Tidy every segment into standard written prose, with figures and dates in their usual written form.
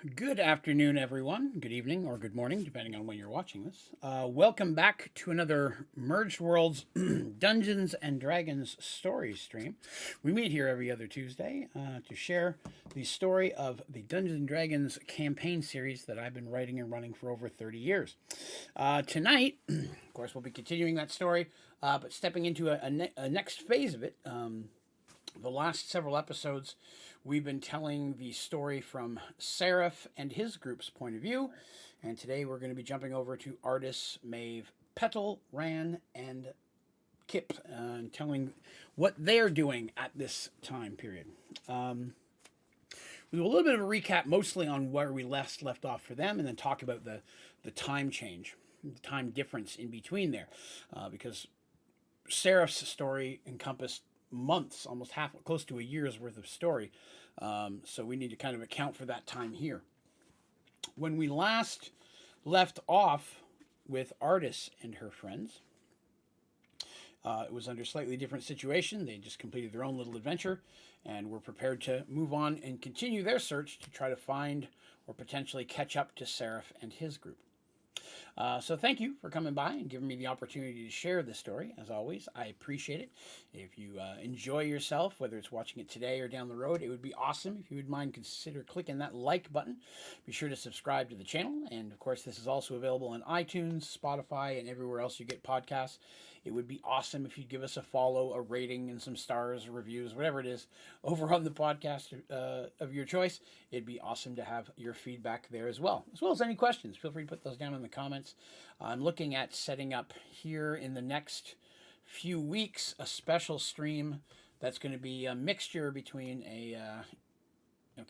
Good afternoon, everyone. Good evening or good morning, depending on when you're watching this. Welcome back to another Merged Worlds Dungeons and Dragons story stream. We meet here every other Tuesday to share the story of the Dungeons and Dragons campaign series that I've been writing and running for over 30 years. Tonight, of course, we'll be continuing that story, but stepping into a next phase of it. The last several episodes, we've been telling the story from Seraph and his group's point of view, and today we're going to be jumping over to Artis, Maeve, Petal, Ran, and Kip, and telling what they're doing at this time period. We'll do a little bit of a recap, mostly on where we left off for them, and then talk about the time change, the time difference in between there, because Seraph's story encompassed months, almost close to a year's worth of story. So we need to kind of account for that time here. When we last left off with Artis and her friends, it was under a slightly different situation. They just completed their own little adventure and were prepared to move on and continue their search to try to find or potentially catch up to Seraph and his group. So thank you for coming by and giving me the opportunity to share this story. As always, I appreciate it. If you enjoy yourself, whether it's watching it today or down the road, it would be awesome if you would mind consider clicking that like button. Be sure to subscribe to the channel. And of course, this is also available on iTunes, Spotify, and everywhere else you get podcasts. It would be awesome if you'd give us a follow, a rating, and some stars or reviews, whatever it is, over on the podcast of your choice. It'd be awesome to have your feedback there as well as any questions. Feel free to put those down in the comments. I'm looking at setting up here in the next few weeks a special stream that's going to be a mixture between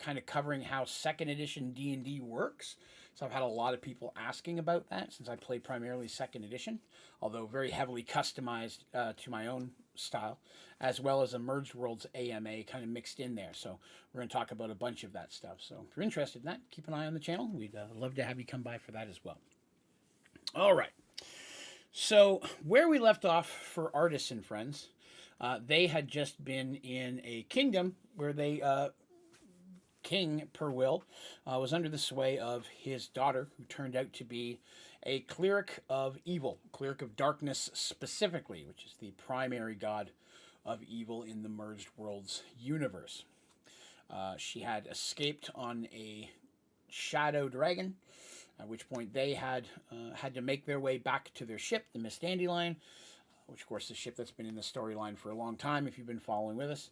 kind of covering how second edition D&D works. So I've had a lot of people asking about that since I play primarily second edition, although very heavily customized to my own style, as well as a Mergeworlds AMA kind of mixed in there. So we're going to talk about a bunch of that stuff. So if you're interested in that, keep an eye on the channel. We'd love to have you come by for that as well. All right. So where we left off for Artis and friends, they had just been in a kingdom where they King Perwill was under the sway of his daughter, who turned out to be a cleric of evil, cleric of darkness specifically, which is the primary god of evil in the Merged Worlds universe. She had escaped on a shadow dragon, at which point they had to make their way back to their ship, the Miss Dandelion, which of course is a ship that's been in the storyline for a long time if you've been following with us.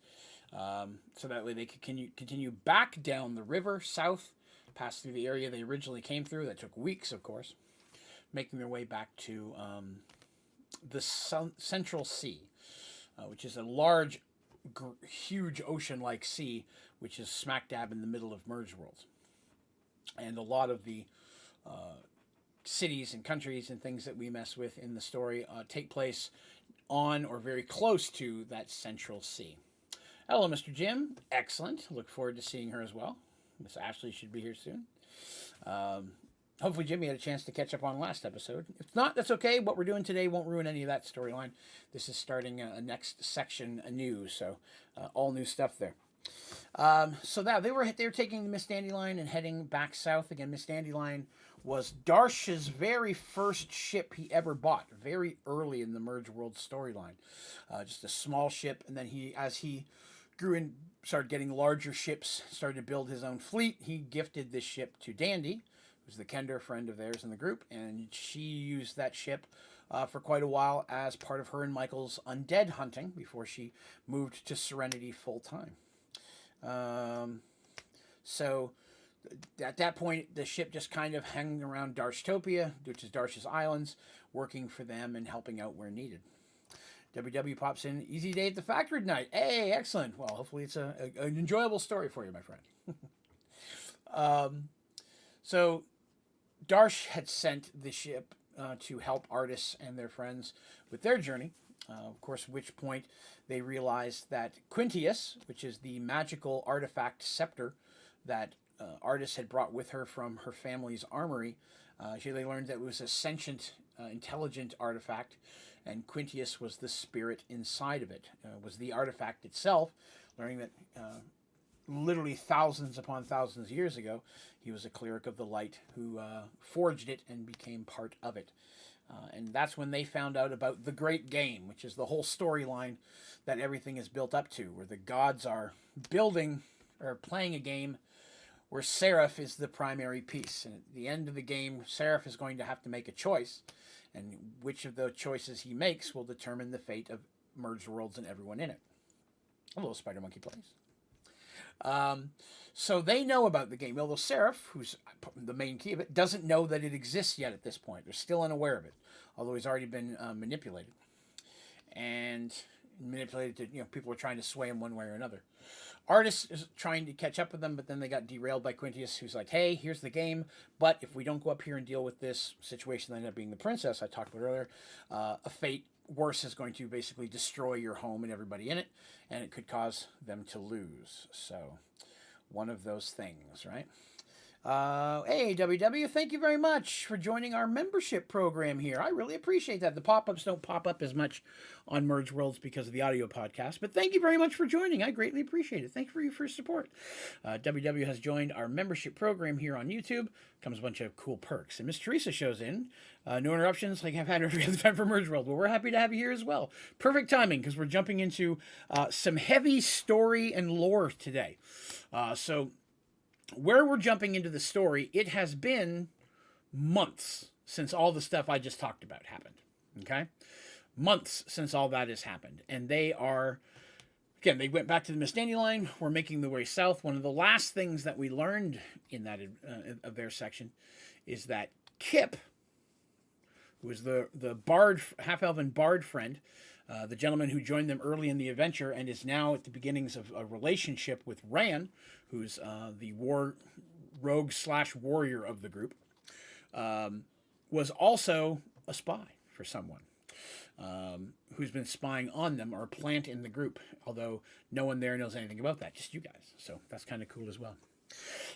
So that way they could continue back down the river south, pass through the area they originally came through. That took weeks, of course, making their way back to the Central Sea, which is a large, huge ocean-like sea, which is smack dab in the middle of Mergeworlds. And a lot of the cities and countries and things that we mess with in the story take place on or very close to that Central Sea. Hello, Mr. Jim. Excellent. Look forward to seeing her as well. Miss Ashley should be here soon. Hopefully, Jimmy had a chance to catch up on last episode. If not, that's okay. What we're doing today won't ruin any of that storyline. This is starting a next section anew, so all new stuff there. So now they were taking the Miss Dandelion and heading back south again. Miss Dandelion was Darsh's very first ship he ever bought, very early in the Merge World storyline. Just a small ship, and then as he grew and started getting larger ships, started to build his own fleet, he gifted this ship to Dandy, who's the Kender friend of theirs in the group, and she used that ship for quite a while as part of her and Michael's undead hunting before she moved to Serenity full time. So at that point, the ship just kind of hung around Darshtopia, which is Darsh's islands, working for them and helping out where needed. WW pops in, easy day at the factory tonight. Hey, excellent. Well, hopefully it's an enjoyable story for you, my friend. So Darsh had sent the ship to help Artis and their friends with their journey. Of course, at which point they realized that Quintius, which is the magical artifact scepter that Artis had brought with her from her family's armory, they learned that it was a sentient, intelligent artifact, and Quintius was the spirit inside of it. Was the artifact itself, learning that literally thousands upon thousands of years ago, he was a cleric of the light who forged it and became part of it. And that's when they found out about the Great Game, which is the whole storyline that everything is built up to, where the gods are building or playing a game where Seraph is the primary piece. And at the end of the game, Seraph is going to have to make a choice, and which of the choices he makes will determine the fate of Mergeworlds and everyone in it. A little Spider Monkey plays. So they know about the game, although Seraph, who's the main key of it, doesn't know that it exists yet at this point. They're still unaware of it, although he's already been manipulated. And manipulated to, people are trying to sway him one way or another. Artis is trying to catch up with them, but then they got derailed by Quintius, who's like, hey, here's the game, but if we don't go up here and deal with this situation that ended up being the princess I talked about earlier, a fate worse is going to basically destroy your home and everybody in it, and it could cause them to lose. So, one of those things, right? Hey, WW, thank you very much for joining our membership program here. I really appreciate that. The pop-ups don't pop up as much on Mergeworlds because of the audio podcast, but thank you very much for joining. I greatly appreciate it. Thank you for your support. WW has joined our membership program here on YouTube. Comes a bunch of cool perks. And Miss Teresa shows in. No interruptions like I've had every other time for Mergeworld. Well, we're happy to have you here as well. Perfect timing because we're jumping into some heavy story and lore today. So where we're jumping into the story, it has been months since all the stuff I just talked about happened. Okay? Months since all that has happened. And they are, again, they went back to the Miss Dandelion. We're making the way south. One of the last things that we learned in that of their section is that Kip, who was the bard, half-elven bard friend, the gentleman who joined them early in the adventure and is now at the beginnings of a relationship with Ran, who's the rogue/warrior of the group, was also a spy for someone who's been spying on them, or a plant in the group, although no one there knows anything about that, just you guys. So that's kind of cool as well.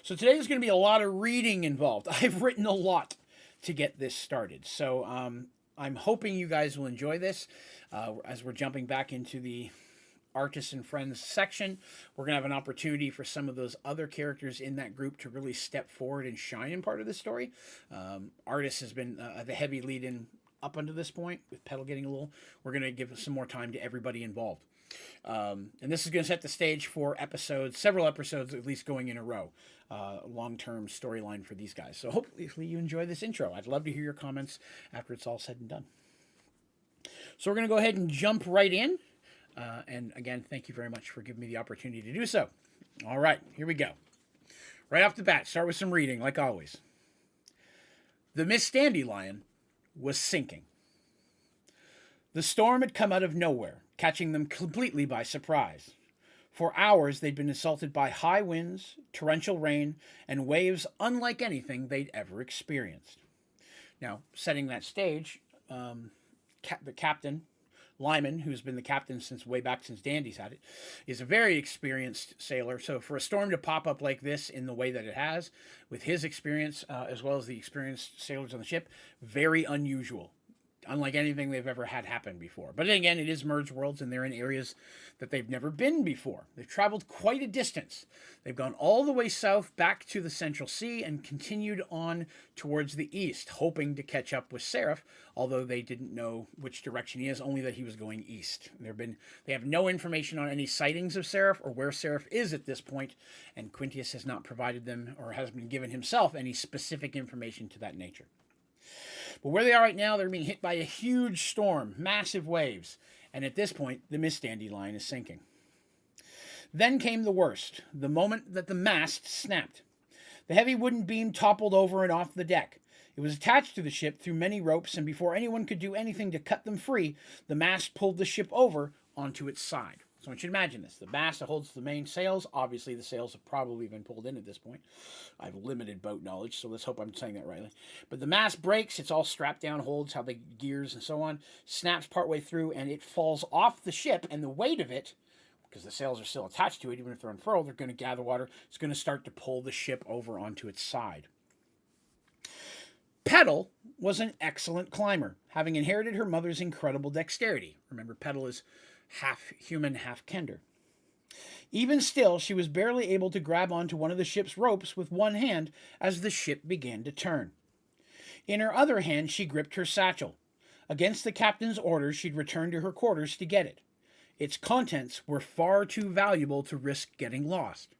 So today there's going to be a lot of reading involved. I've written a lot to get this started. So I'm hoping you guys will enjoy this as we're jumping back into the Artists and Friends section. We're going to have an opportunity for some of those other characters in that group to really step forward and shine in part of the story. Artists has been the heavy lead in up until this point, with Petal getting a little. We're going to give some more time to everybody involved. And this is going to set the stage for several episodes at least going in a row. Long-term storyline for these guys. So hopefully you enjoy this intro. I'd love to hear your comments after it's all said and done. So we're going to go ahead and jump right in. And again, thank you very much for giving me the opportunity to do so. All right, here we go. Right off the bat, start with some reading, like always. The Miss Dandelion was sinking. The storm had come out of nowhere, catching them completely by surprise. For hours, they'd been assaulted by high winds, torrential rain, and waves unlike anything they'd ever experienced. Now, setting that stage, the captain, Lyman, who's been the captain way back since Dandy's had it, is a very experienced sailor. So for a storm to pop up like this in the way that it has, with his experience, as well as the experienced sailors on the ship, very unusual. Unlike anything they've ever had happen before. But again, it is Mergeworlds, and they're in areas that they've never been before. They've traveled quite a distance. They've gone all the way south back to the Central Sea and continued on towards the east, hoping to catch up with Seraph, although they didn't know which direction he is, only that he was going east. They have no information on any sightings of Seraph or where Seraph is at this point, and Quintius has not provided them or has been given himself any specific information to that nature. But where they are right now, they're being hit by a huge storm, massive waves, and at this point, the Miss Dandelion is sinking. Then came the worst, the moment that the mast snapped. The heavy wooden beam toppled over and off the deck. It was attached to the ship through many ropes, and before anyone could do anything to cut them free, the mast pulled the ship over onto its side. So I want you to imagine this. The mast that holds the main sails, obviously the sails have probably been pulled in at this point. I have limited boat knowledge, so let's hope I'm saying that rightly. But the mast breaks, it's all strapped down, holds how the gears and so on, snaps partway through, and it falls off the ship, and the weight of it, because the sails are still attached to it, even if they're unfurled, they're going to gather water. It's going to start to pull the ship over onto its side. Petal was an excellent climber, having inherited her mother's incredible dexterity. Remember, Petal is half human, half kender. Even still, she was barely able to grab onto one of the ship's ropes with one hand as the ship began to turn. In her other hand, she gripped her satchel. Against the captain's orders, she'd returned to her quarters to get it. Its contents were far too valuable to risk getting lost,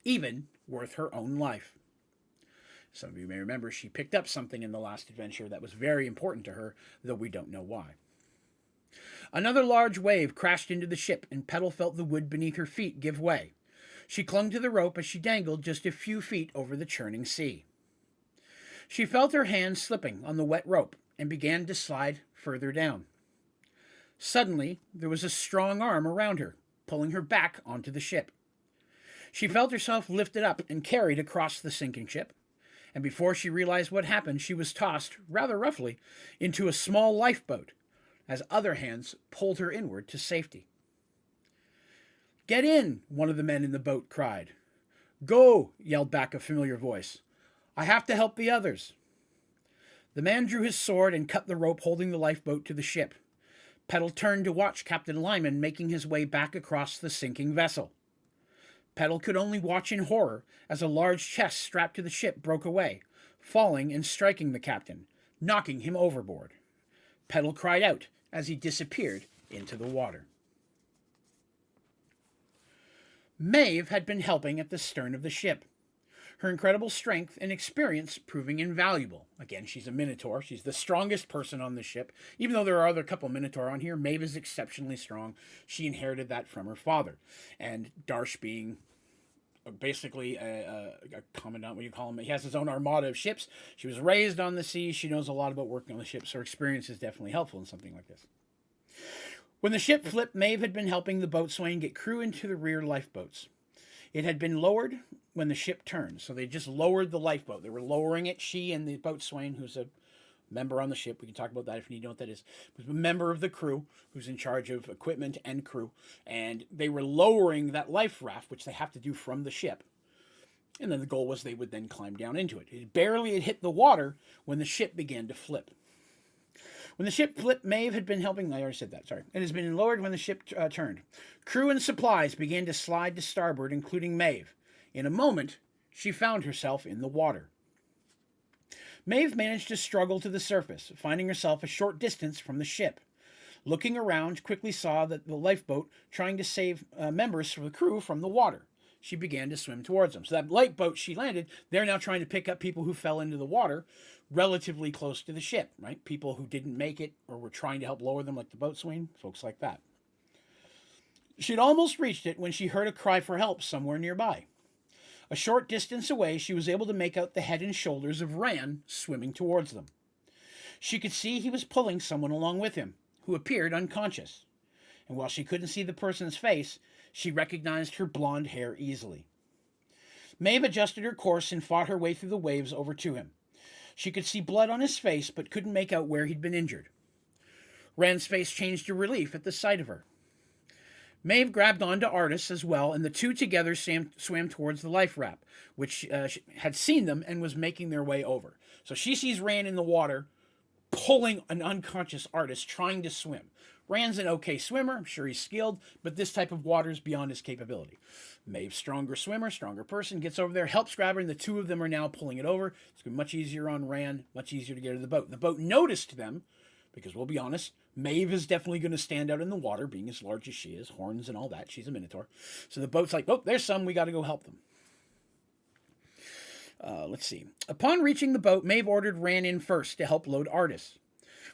even worth her own life. Some of you may remember she picked up something in the last adventure that was very important to her, though we don't know why. Another large wave crashed into the ship, and Petal felt the wood beneath her feet give way. She clung to the rope as she dangled just a few feet over the churning sea. She felt her hands slipping on the wet rope and began to slide further down. Suddenly, there was a strong arm around her, pulling her back onto the ship. She felt herself lifted up and carried across the sinking ship, and before she realized what happened, she was tossed, rather roughly, into a small lifeboat, as other hands pulled her inward to safety. "Get in," one of the men in the boat cried. "Go," yelled back a familiar voice. "I have to help the others." The man drew his sword and cut the rope holding the lifeboat to the ship. Petal turned to watch Captain Lyman making his way back across the sinking vessel. Petal could only watch in horror as a large chest strapped to the ship broke away, falling and striking the captain, knocking him overboard. Petal cried out as he disappeared into the water. Maeve had been helping at the stern of the ship, her incredible strength and experience proving invaluable. Again, she's a Minotaur. She's the strongest person on the ship. Even though there are other couple Minotaur on here, Maeve is exceptionally strong. She inherited that from her father. And Darsh being basically a commandant, what do you call him? He has his own armada of ships. She was raised on the sea. She knows a lot about working on the ships. Her experience is definitely helpful in something like this. When the ship flipped, Maeve had been helping the boatswain get crew into the rear lifeboats. It had been lowered when the ship turned, so they just lowered the lifeboat. They were lowering it. She and the boatswain, who's a member on the ship, we can talk about that if you need to know what that is, was a member of the crew who's in charge of equipment and crew, and they were lowering that life raft, which they have to do from the ship. And then the goal was they would then climb down into it. It barely had hit the water when the ship began to flip. When the ship flipped, Maeve had been helping. I already said that, sorry. It has been lowered when the ship turned. Crew and supplies began to slide to starboard, including Maeve. In a moment, she found herself in the water. Maeve managed to struggle to the surface, finding herself a short distance from the ship. Looking around, quickly saw that the lifeboat trying to save members of the crew from the water. She began to swim towards them. So that lifeboat she landed, they're now trying to pick up people who fell into the water relatively close to the ship, right? People who didn't make it or were trying to help lower them, like the boatswain, folks like that. She'd almost reached it when she heard a cry for help somewhere nearby. A short distance away, she was able to make out the head and shoulders of Ran swimming towards them. She could see he was pulling someone along with him, who appeared unconscious. And while she couldn't see the person's face, she recognized her blonde hair easily. Maeve adjusted her course and fought her way through the waves over to him. She could see blood on his face, but couldn't make out where he'd been injured. Rand's face changed to relief at the sight of her. Maeve grabbed onto Artis as well, and the two together swam towards the life raft, which had seen them and was making their way over. So she sees Rand in the water, pulling an unconscious Artis, trying to swim. Rand's an okay swimmer. I'm sure he's skilled, but this type of water is beyond his capability. Maeve's stronger swimmer, stronger person, gets over there, helps grab her, and the two of them are now pulling it over. It's going to be much easier on Rand, much easier to get to the boat. The boat noticed them, because we'll be honest, Maeve is definitely going to stand out in the water, being as large as she is, horns and all that. She's a Minotaur. So the boat's like, oh, there's some, we got to go help them. Let's see. Upon reaching the boat, Maeve ordered Rand in first to help load Artis.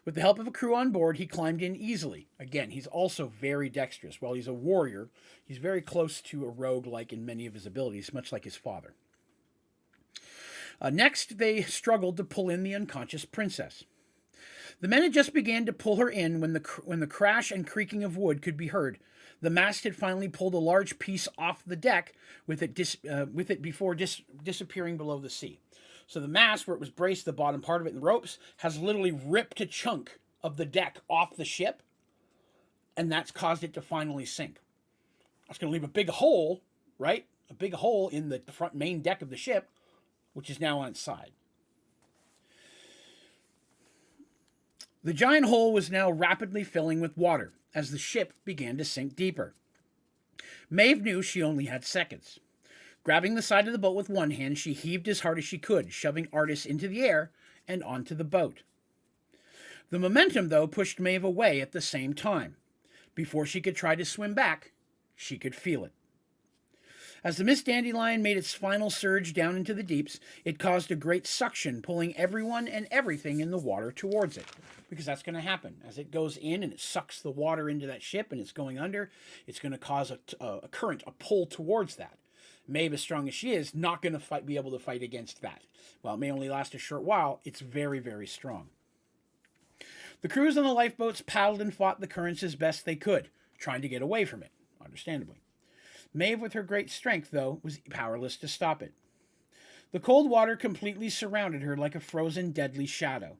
With the help of a crew on board, he climbed in easily. Again, he's also very dexterous. While he's a warrior, he's very close to a rogue-like in many of his abilities, much like his father. Next, they struggled to pull in the unconscious princess. The men had just began to pull her in when the crash and creaking of wood could be heard. The mast had finally pulled a large piece off the deck with it before disappearing below the sea. So the mast, where it was braced, the bottom part of it, and the ropes, has literally ripped a chunk of the deck off the ship, and that's caused it to finally sink. That's going to leave a big hole, right? A big hole in the front main deck of the ship, which is now on its side. The giant hole was now rapidly filling with water as the ship began to sink deeper. Maeve knew she only had seconds. Grabbing the side of the boat with one hand, she heaved as hard as she could, shoving Artis into the air and onto the boat. The momentum, though, pushed Maeve away at the same time. Before she could try to swim back, she could feel it. As the Miss Dandelion made its final surge down into the deeps, it caused a great suction, pulling everyone and everything in the water towards it. Because that's going to happen. As it goes in and it sucks the water into that ship and it's going under, it's going to cause a current, a pull towards that. Maeve, as strong as she is, not going to be able to fight against that. While it may only last a short while, it's very, very strong. The crews on the lifeboats paddled and fought the currents as best they could, trying to get away from it, understandably. Maeve, with her great strength, though, was powerless to stop it. The cold water completely surrounded her like a frozen, deadly shadow.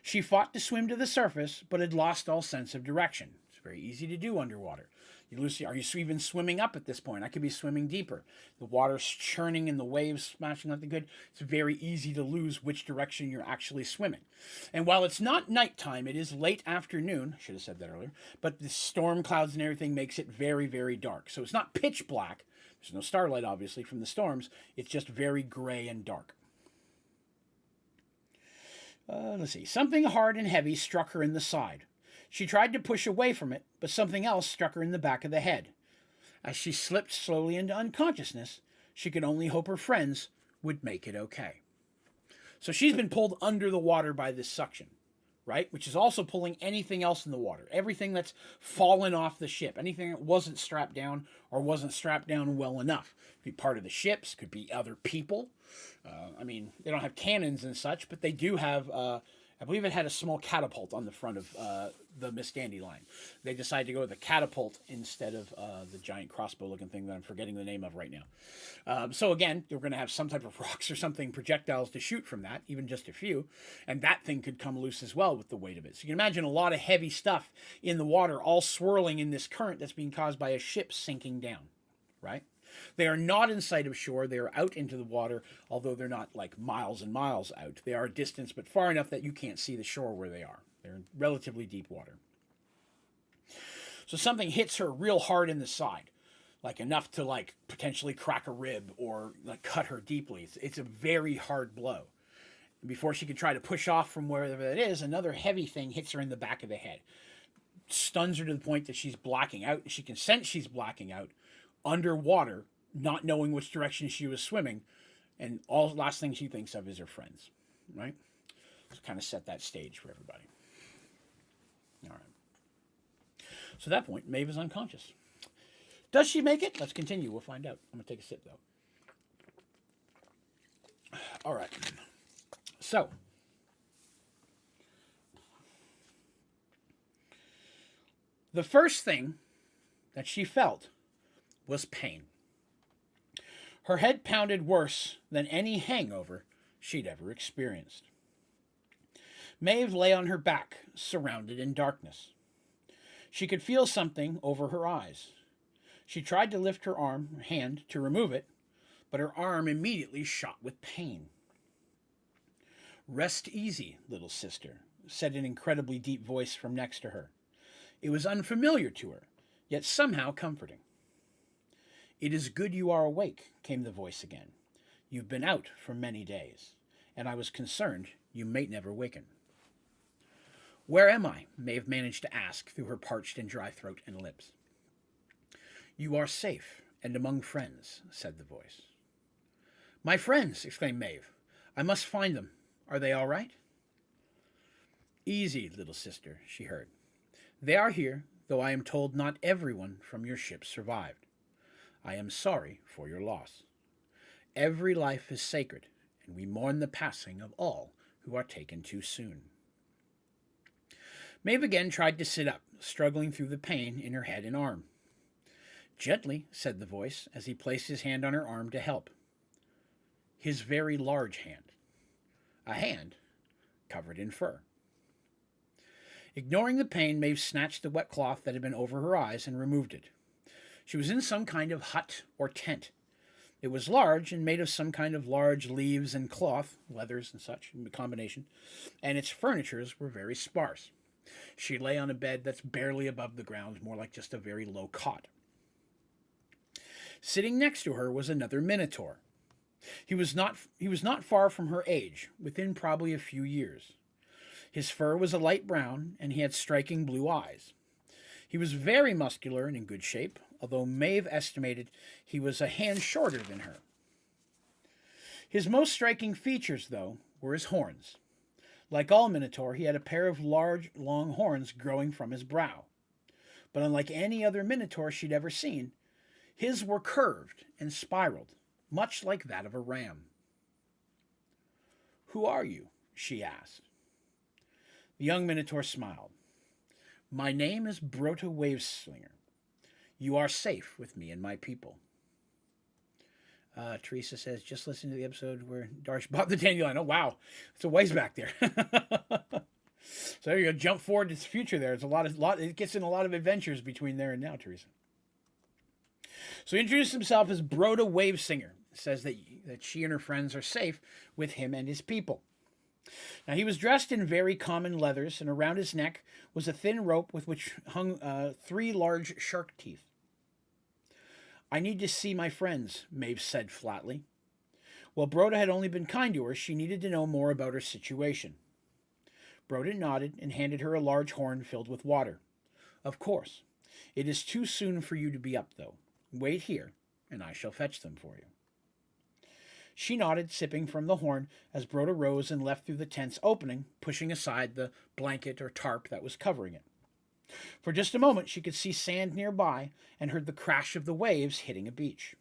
She fought to swim to the surface, but had lost all sense of direction. It's very easy to do underwater. Are you even swimming up at this point? I could be swimming deeper. The water's churning and the waves smashing like the good. It's very easy to lose which direction you're actually swimming. And while it's not nighttime, it is late afternoon. I should have said that earlier. But the storm clouds and everything makes it very, very dark. So it's not pitch black. There's no starlight, obviously, from the storms. It's just very gray and dark. Let's see. Something hard and heavy struck her in the side. She tried to push away from it, but something else struck her in the back of the head. As she slipped slowly into unconsciousness, she could only hope her friends would make it okay. So she's been pulled under the water by this suction, right? Which is also pulling anything else in the water. Everything that's fallen off the ship. Anything that wasn't strapped down or wasn't strapped down well enough. Could be part of the ships, could be other people. They don't have cannons and such, but they do have... I believe it had a small catapult on the front of the Miss Dandelion. They decided to go with a catapult instead of the giant crossbow-looking thing that I'm forgetting the name of right now. So again, you're going to have some type of rocks or something, projectiles to shoot from that, even just a few, and that thing could come loose as well with the weight of it. So you can imagine a lot of heavy stuff in the water, all swirling in this current that's being caused by a ship sinking down, right? They are not in sight of shore. They are out into the water, although they're not like miles and miles out. They are a distance, but far enough that you can't see the shore where they are. They're in relatively deep water. So something hits her real hard in the side, like enough to like potentially crack a rib or like cut her deeply. It's a very hard blow. Before she can try to push off from wherever that is, another heavy thing hits her in the back of the head. Stuns her to the point that she's blacking out. She can sense she's blacking out underwater, not knowing which direction she was swimming, and all last thing she thinks of is her friends, right? To kind of set that stage for everybody. All right. So at that point, Maeve is unconscious. Does she make it? Let's continue. We'll find out. I'm going to take a sip, though. All right. So, the first thing that she felt was pain. Her head pounded worse than any hangover she'd ever experienced. Maeve lay on her back, surrounded in darkness. She could feel something over her eyes. She tried to lift her hand to remove it, but her arm immediately shot with pain. "Rest easy, little sister," said an incredibly deep voice from next to her. It was unfamiliar to her, yet somehow comforting. "It is good you are awake," came the voice again. "You've been out for many days, and I was concerned you may never waken." "Where am I?" Maeve managed to ask through her parched and dry throat and lips. "You are safe and among friends," said the voice. "My friends!" exclaimed Maeve. "I must find them. Are they all right?" "Easy, little sister," she heard. "They are here, though I am told not everyone from your ship survived. I am sorry for your loss. Every life is sacred, and we mourn the passing of all who are taken too soon." Maeve again tried to sit up, struggling through the pain in her head and arm. "Gently," said the voice, as he placed his hand on her arm to help. His very large hand. A hand covered in fur. Ignoring the pain, Maeve snatched the wet cloth that had been over her eyes and removed it. She was in some kind of hut or tent. It was large and made of some kind of large leaves and cloth, leathers and such, in combination, and its furnitures were very sparse. She lay on a bed that's barely above the ground, more like just a very low cot. Sitting next to her was another minotaur. He was not far from her age, within probably a few years. His fur was a light brown, and he had striking blue eyes. He was very muscular and in good shape, although Maeve estimated he was a hand shorter than her. His most striking features, though, were his horns. Like all Minotaur, he had a pair of large, long horns growing from his brow. But unlike any other Minotaur she'd ever seen, his were curved and spiraled, much like that of a ram. "Who are you?" she asked. The young Minotaur smiled. "My name is Brota Waveslinger. You are safe with me and my people." Teresa says, just listen to the episode where Darsh bought the dandelion. Oh, wow. It's a ways back there. So there you go. Jump forward to the future there. It's it gets in a lot of adventures between there and now, Teresa. So he introduced himself as Brota Wavesinger. Says that she and her friends are safe with him and his people. Now, he was dressed in very common leathers, and around his neck was a thin rope with which hung 3 large shark teeth. "I need to see my friends," Maeve said flatly. While Brota had only been kind to her, she needed to know more about her situation. Brota nodded and handed her a large horn filled with water. "Of course. It is too soon for you to be up, though. Wait here, and I shall fetch them for you." She nodded, sipping from the horn, as Brota rose and left through the tent's opening, pushing aside the blanket or tarp that was covering it. For just a moment she could see sand nearby and heard the crash of the waves hitting a beach.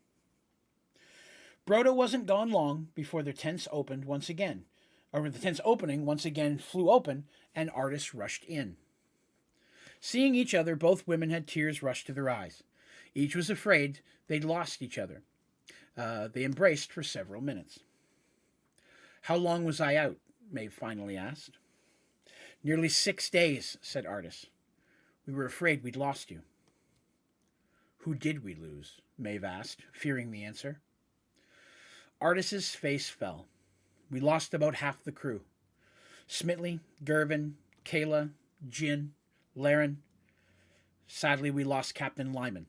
Brota wasn't gone long before the tent's opening once again flew open, and Artis rushed in. Seeing each other, both women had tears rush to their eyes. Each was afraid they'd lost each other. They embraced for several minutes. "How long was I out?" Maeve finally asked. "Nearly 6 days," said Artis. "We were afraid we'd lost you." "Who did we lose?" Maeve asked, fearing the answer. Artis's face fell. "We lost about half the crew. Smitley, Gervin, Kayla, Jin, Laren. Sadly, we lost Captain Lyman.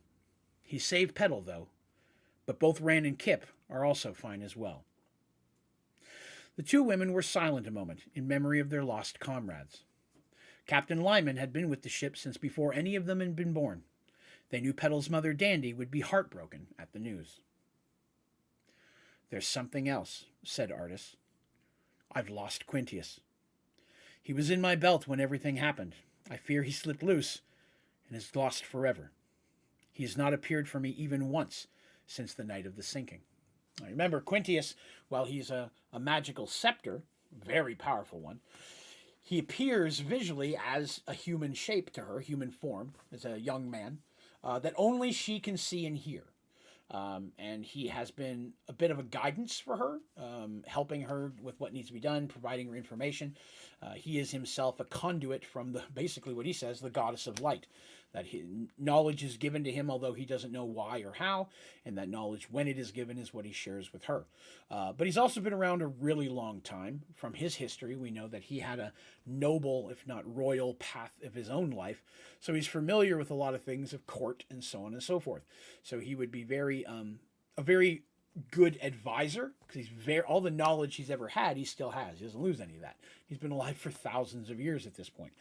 He saved Petal, though. But both Rand and Kip are also fine as well." The two women were silent a moment, in memory of their lost comrades. Captain Lyman had been with the ship since before any of them had been born. They knew Petal's mother, Dandy, would be heartbroken at the news. "There's something else," said Artis. "I've lost Quintius. He was in my belt when everything happened. I fear he slipped loose and is lost forever. He has not appeared for me even once since the night of the sinking." Now, remember, Quintius, while he's a magical scepter, very powerful one, he appears visually as a human shape to her, human form, as a young man, that only she can see and hear. And he has been a bit of a guidance for her, helping her with what needs to be done, providing her information. He is himself a conduit from basically what he says, the goddess of light. That knowledge is given to him, although he doesn't know why or how, and that knowledge, when it is given, is what he shares with her. But he's also been around a really long time. From his history, we know that he had a noble, if not royal, path of his own life. So he's familiar with a lot of things of court and so on and so forth. So he would be a very good advisor, because all the knowledge he's ever had, he still has. He doesn't lose any of that. He's been alive for thousands of years at this point.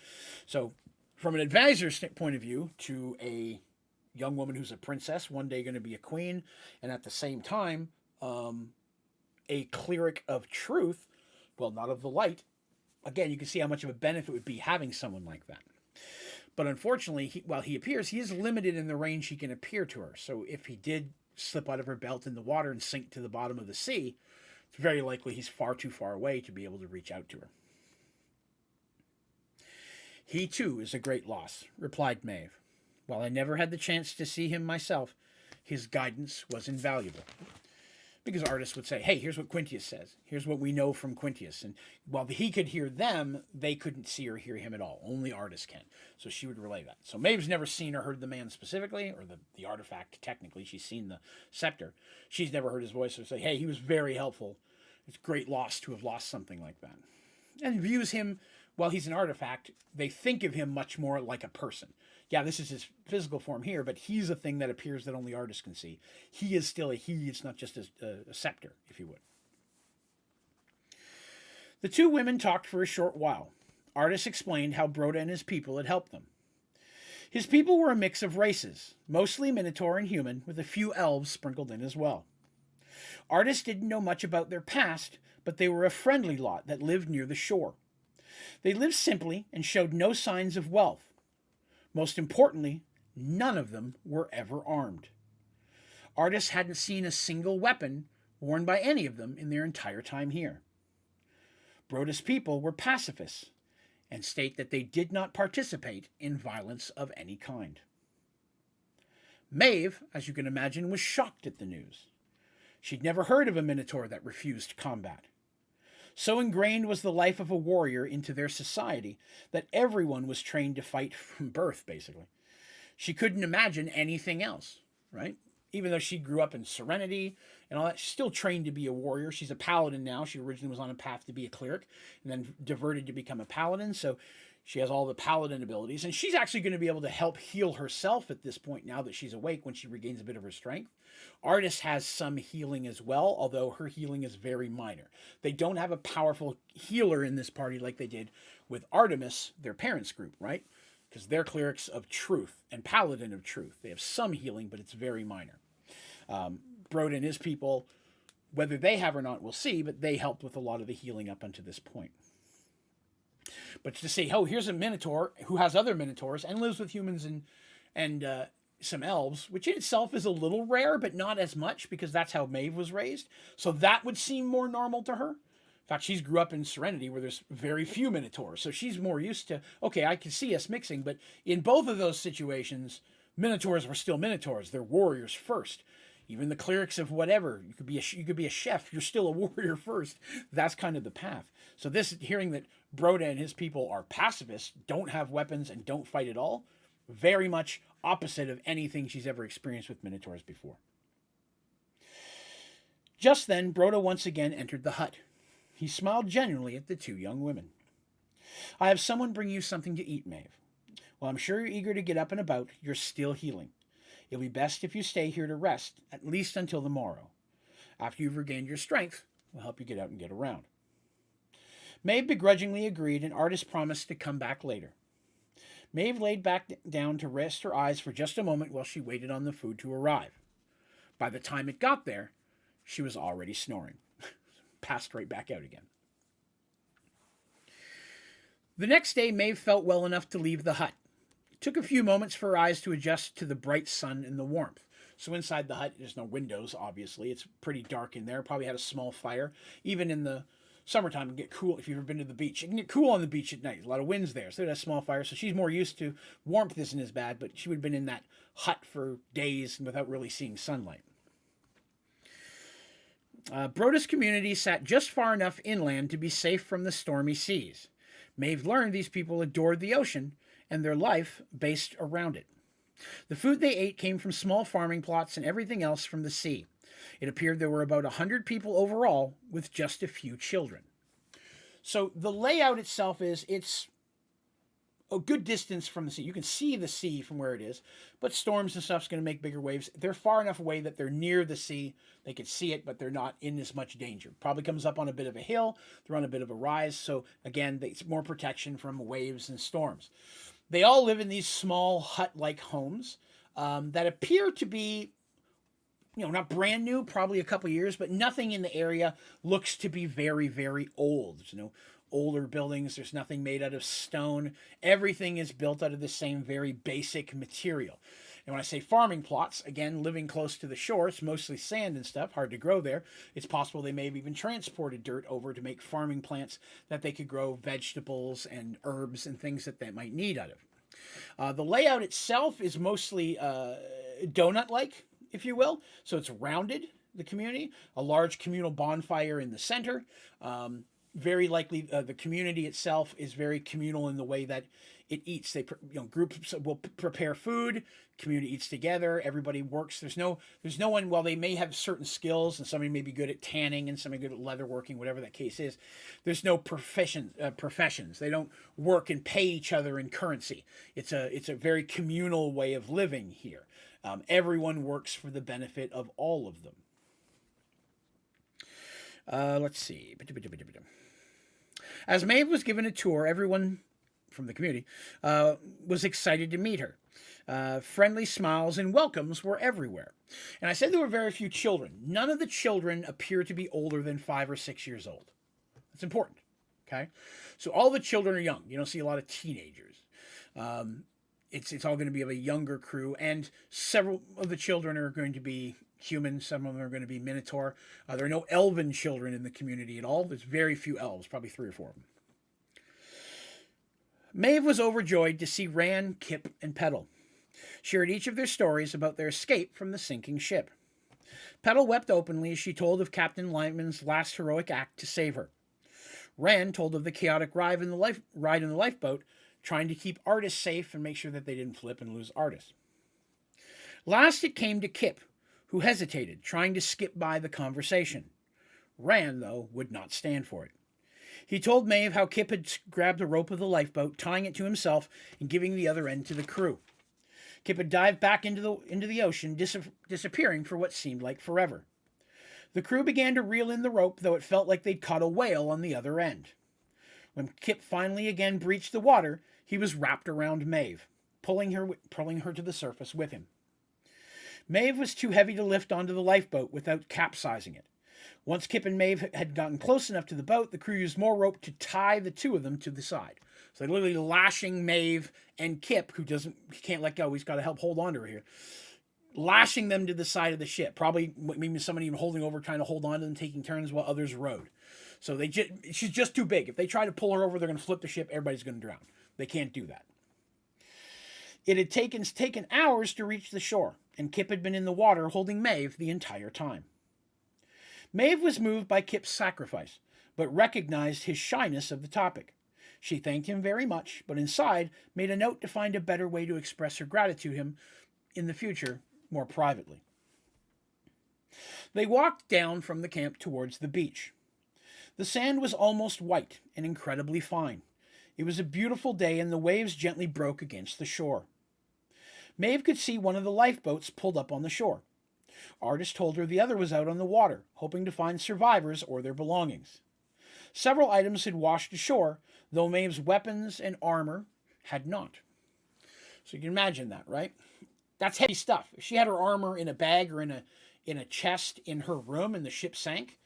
So from an advisor's point of view, to a young woman who's a princess, one day going to be a queen, and at the same time, a cleric of truth, well, not of the light, again, you can see how much of a benefit would be having someone like that. But unfortunately, while he appears, he is limited in the range he can appear to her. So if he did slip out of her belt in the water and sink to the bottom of the sea, it's very likely he's far too far away to be able to reach out to her. "He, too, is a great loss," replied Maeve. "While I never had the chance to see him myself, his guidance was invaluable." Because Artis would say, "Hey, here's what Quintius says. Here's what we know from Quintius." And while he could hear them, they couldn't see or hear him at all. Only Artis can. So she would relay that. So Maeve's never seen or heard the man specifically, or the artifact technically. She's seen the scepter. She's never heard his voice or say, "Hey, he was very helpful. It's a great loss to have lost something like that." And views him, while he's an artifact, they think of him much more like a person. Yeah, this is his physical form here, but he's a thing that appears that only artists can see. He is still a he. It's not just a scepter, if you would. The two women talked for a short while. Artis explained how Broda and his people had helped them. His people were a mix of races, mostly Minotaur and human, with a few elves sprinkled in as well. Artis didn't know much about their past, but they were a friendly lot that lived near the shore. They lived simply and showed no signs of wealth. Most importantly, none of them were ever armed. Artis hadn't seen a single weapon worn by any of them in their entire time here. Broda's people were pacifists and state that they did not participate in violence of any kind. Maeve, as you can imagine, was shocked at the news. She'd never heard of a Minotaur that refused combat. So ingrained was the life of a warrior into their society that everyone was trained to fight from birth, basically. She couldn't imagine anything else, right? Even though she grew up in Serenity and all that, she's still trained to be a warrior. She's a paladin now. She originally was on a path to be a cleric and then diverted to become a paladin. So she has all the paladin abilities. And she's actually going to be able to help heal herself at this point now that she's awake when she regains a bit of her strength. Artis has some healing as well, although her healing is very minor. They don't have a powerful healer in this party like they did with Artemis, their parents' group, right? Because they're clerics of truth and paladin of truth. They have some healing, but it's very minor. Broda and his people, whether they have or not, we'll see, but they helped with a lot of the healing up until this point. But to say, oh, here's a Minotaur who has other Minotaurs and lives with humans and some elves, which in itself is a little rare, but not as much because that's how Maeve was raised. So that would seem more normal to her. In fact, she's grew up in Serenity where there's very few Minotaurs. So she's more used to, okay, I can see us mixing. But in both of those situations, Minotaurs were still Minotaurs. They're warriors first. Even the clerics of whatever, you could be a chef. You're still a warrior first. That's kind of the path. So this, hearing that Broda and his people are pacifists, don't have weapons, and don't fight at all, very much opposite of anything she's ever experienced with Minotaurs before. Just then, Broda once again entered the hut. He smiled genuinely at the two young women. I have someone bring you something to eat, Maeve. Well, I'm sure you're eager to get up and about. You're still healing. It'll be best if you stay here to rest, at least until the morrow. After you've regained your strength, we'll help you get out and get around. Maeve begrudgingly agreed, and Artis promised to come back later. Maeve laid back down to rest her eyes for just a moment while she waited on the food to arrive. By the time it got there, she was already snoring. Passed right back out again. The next day, Maeve felt well enough to leave the hut. It took a few moments for her eyes to adjust to the bright sun and the warmth. So inside the hut, there's no windows, obviously. It's pretty dark in there. Probably had a small fire. Even in the summertime, it can get cool. If you've ever been to the beach, it can get cool on the beach at night. There's a lot of winds there. So it has a small fire. So she's more used to warmth isn't as bad, but she would have been in that hut for days without really seeing sunlight. Broda's community sat just far enough inland to be safe from the stormy seas. Maeve learned these people adored the ocean and their life based around it. The food they ate came from small farming plots and everything else from the sea. It appeared there were about 100 people overall, with just a few children. So the layout itself it's a good distance from the sea. You can see the sea from where it is, but storms and stuff's going to make bigger waves. They're far enough away that they're near the sea. They can see it, but they're not in as much danger. Probably comes up on a bit of a hill. They're on a bit of a rise. So again, it's more protection from waves and storms. They all live in these small hut-like homes that appear to be, not brand new, probably a couple years, but nothing in the area looks to be very, very old. There's no older buildings. There's nothing made out of stone. Everything is built out of the same very basic material. And when I say farming plots, again, living close to the shore, it's mostly sand and stuff, hard to grow there. It's possible they may have even transported dirt over to make farming plants that they could grow vegetables and herbs and things that they might need out of. The layout itself is mostly donut-like, if you will. So it's rounded, the community. A large communal bonfire in the center. very likely the community itself is very communal in the way that it eats. Groups will prepare food. Community eats together. Everybody works. There's no one. While they may have certain skills, and somebody may be good at tanning, and somebody good at leather working, whatever that case is. There's no professions. They don't work and pay each other in currency. It's a very communal way of living here. Everyone works for the benefit of all of them. Let's see. As Maeve was given a tour, everyone from the community was excited to meet her. Friendly smiles and welcomes were everywhere. And I said there were very few children. None of the children appear to be older than 5 or 6 years old. That's important. Okay? So all the children are young. You don't see a lot of teenagers. It's all going to be of a younger crew, and several of the children are going to be human. Some of them are going to be Minotaur. There are no elven children in the community at all. There's very few elves, probably 3 or 4 of them. Maeve was overjoyed to see Ran, Kip, and Petal. She heard each of their stories about their escape from the sinking ship. Petal wept openly as she told of Captain Lyman's last heroic act to save her. Ran told of the chaotic ride in the lifeboat, trying to keep Artis safe and make sure that they didn't flip and lose Artis. Last it came to Kip, who hesitated, trying to skip by the conversation. Ran, though, would not stand for it. He told Maeve how Kip had grabbed a rope of the lifeboat, tying it to himself and giving the other end to the crew. Kip had dived back into the ocean, disappearing for what seemed like forever. The crew began to reel in the rope, though it felt like they'd caught a whale on the other end. When Kip finally again breached the water, he was wrapped around Maeve, pulling her to the surface with him. Maeve was too heavy to lift onto the lifeboat without capsizing it. Once Kip and Maeve had gotten close enough to the boat, the crew used more rope to tie the two of them to the side. So they're literally lashing Maeve and Kip, he can't let go, he's got to help hold on to her here, lashing them to the side of the ship. Probably maybe somebody even holding over, trying to hold on to them, taking turns while others rowed. So she's just too big. If they try to pull her over, they're going to flip the ship. Everybody's going to drown. They can't do that. It had taken hours to reach the shore, and Kip had been in the water holding Maeve the entire time. Maeve was moved by Kip's sacrifice, but recognized his shyness of the topic. She thanked him very much, but inside made a note to find a better way to express her gratitude to him in the future, more privately. They walked down from the camp towards the beach. The sand was almost white and incredibly fine. It was a beautiful day, and the waves gently broke against the shore. Maeve could see one of the lifeboats pulled up on the shore. Artis told her the other was out on the water, hoping to find survivors or their belongings. Several items had washed ashore, though Maeve's weapons and armor had not. So you can imagine that, right? That's heavy stuff. If she had her armor in a bag or in a chest in her room and the ship sank,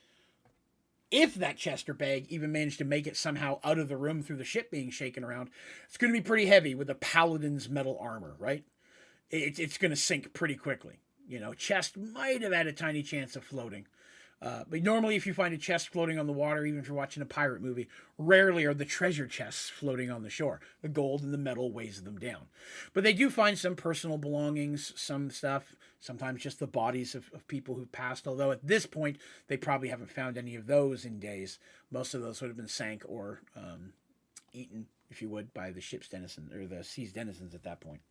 if that chest or bag even managed to make it somehow out of the room through the ship being shaken around, it's going to be pretty heavy with a paladin's metal armor, right? It's going to sink pretty quickly. Chest might have had a tiny chance of floating. But normally if you find a chest floating on the water, even if you're watching a pirate movie, rarely are the treasure chests floating on the shore. The gold and the metal weighs them down. But they do find some personal belongings, some stuff, sometimes just the bodies of people who've passed, although at this point they probably haven't found any of those in days. Most of those would have been sank or eaten, if you would, by the ship's denizens, or the sea's denizens at that point.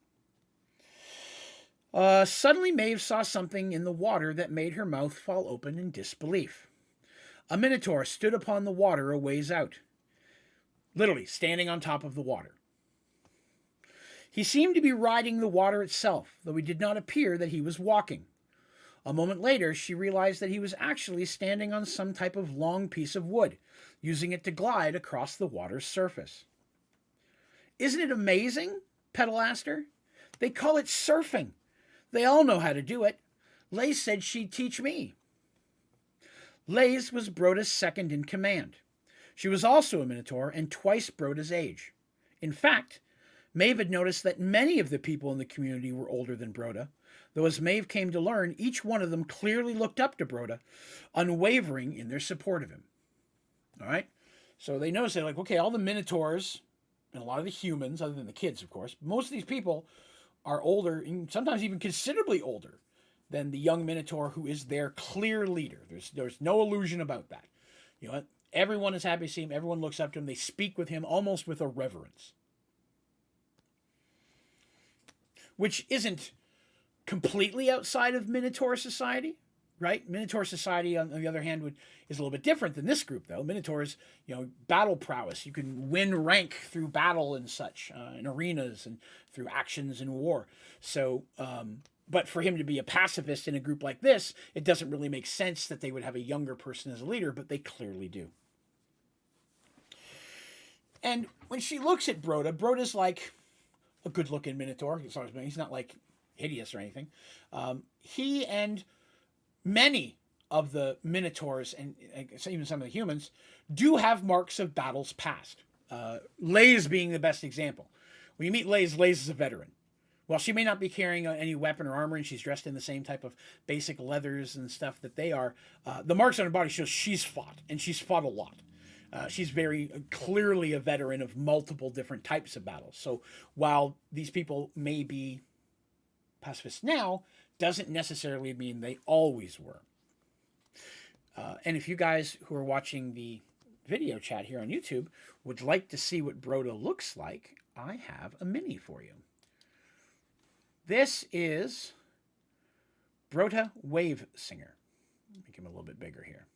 Suddenly Maeve saw something in the water that made her mouth fall open in disbelief. A minotaur stood upon the water a ways out, literally standing on top of the water. He seemed to be riding the water itself, though it did not appear that he was walking. A moment later, she realized that he was actually standing on some type of long piece of wood, using it to glide across the water's surface. "Isn't it amazing?" Petal asked her. "They call it surfing. They all know how to do it. Lays said she'd teach me." Lays was Broda's second in command. She was also a Minotaur and twice Broda's age. In fact, Maeve had noticed that many of the people in the community were older than Broda, though as Maeve came to learn, each one of them clearly looked up to Broda, unwavering in their support of him. All right? So they noticed, okay, all the Minotaurs and a lot of the humans, other than the kids, of course, most of these people are older, and sometimes even considerably older than the young Minotaur who is their clear leader. There's no illusion about that. Everyone is happy to see him. Everyone looks up to him. They speak with him almost with a reverence, which isn't completely outside of Minotaur society, right? Minotaur society, on the other hand, is a little bit different than this group, though. Minotaurs, battle prowess. You can win rank through battle and such, in arenas and through actions in war. So, but for him to be a pacifist in a group like this, it doesn't really make sense that they would have a younger person as a leader, but they clearly do. And when she looks at Broda's like a good-looking Minotaur. He's not like hideous or anything. He and many of the Minotaurs, and even some of the humans, do have marks of battles past. Lays being the best example. When you meet Lays is a veteran. While she may not be carrying any weapon or armor, and she's dressed in the same type of basic leathers and stuff that they are, the marks on her body show she's fought, and she's fought a lot. She's very clearly a veteran of multiple different types of battles. So while these people may be pacifists now, doesn't necessarily mean they always were. And if you guys who are watching the video chat here on YouTube would like to see what Broda looks like, I have a mini for you. This is Broda Wave Singer. Make him a little bit bigger here.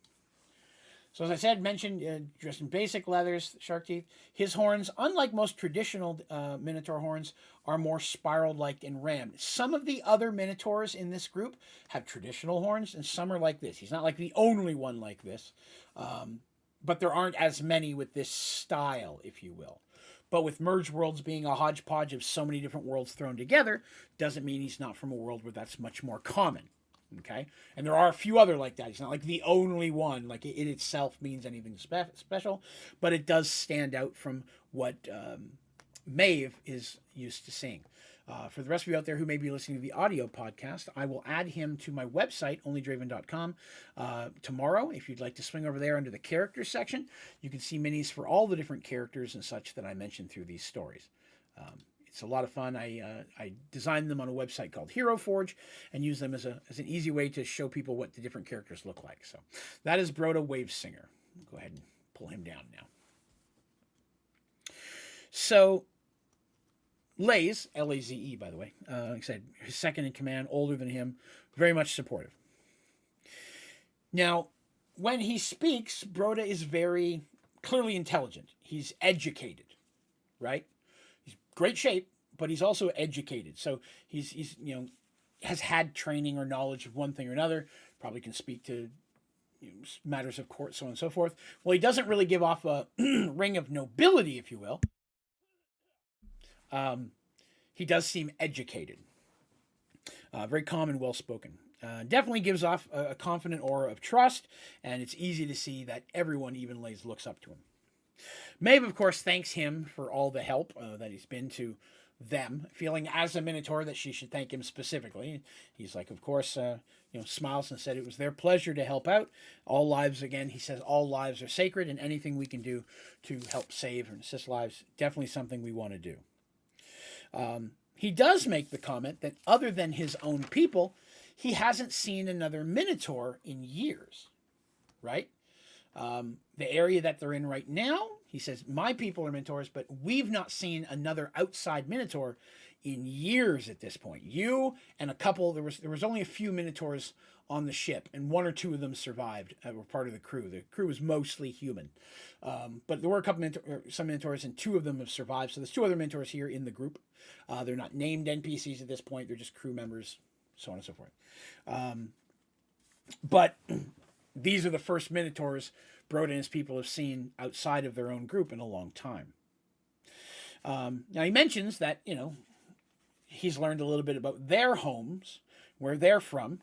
So as I said, mentioned, dressed in basic leathers, shark teeth. His horns, unlike most traditional Minotaur horns, are more spiral-like and rammed. Some of the other Minotaurs in this group have traditional horns, and some are like this. He's not like the only one like this. But there aren't as many with this style, if you will. But with Mergeworlds being a hodgepodge of so many different worlds thrown together, doesn't mean he's not from a world where that's much more common. Okay, and there are a few other like that. He's not like the only one. Like it itself means anything special, but it does stand out from what Maeve is used to seeing. For the rest of you out there who may be listening to the audio podcast, I will add him to my website, onlydraven.com, tomorrow. If you'd like to swing over there under the characters section, you can see minis for all the different characters and such that I mentioned through these stories. It's a lot of fun. I designed them on a website called Hero Forge and use them as an easy way to show people what the different characters look like. So that is Broda Wave Singer. Go ahead and pull him down now. So Laze, L-A-Z-E, by the way, like I said, his second in command, older than him, very much supportive. Now, when he speaks, Broda is very clearly intelligent. He's educated, right? He's great shape, but he's also educated. So he's has had training or knowledge of one thing or another. Probably can speak to matters of court, so on and so forth. Well, he doesn't really give off a ring of nobility, if you will. He does seem educated. Very calm and well-spoken. Definitely gives off a confident aura of trust, and it's easy to see that everyone, even Lays, looks up to him. Maeve, of course, thanks him for all the help that he's been to them, feeling as a Minotaur that she should thank him specifically. He's like, of course, smiles and said it was their pleasure to help out. All lives, again, he says, all lives are sacred, and anything we can do to help save and assist lives, definitely something we want to do. He does make the comment that other than his own people, he hasn't seen another Minotaur in years, right? The area that they're in right now, he says, my people are Minotaurs, but we've not seen another outside Minotaur in years at this point. You and a couple, there was only a few Minotaurs on the ship, and one or two of them survived, were part of the crew. The crew was mostly human. But there were a couple some Minotaurs, and two of them have survived. So there's two other Minotaurs here in the group. They're not named NPCs at this point. They're just crew members, so on and so forth. But these are the first Minotaurs Broda and his people have seen outside of their own group in a long time. Now he mentions that, he's learned a little bit about their homes, where they're from.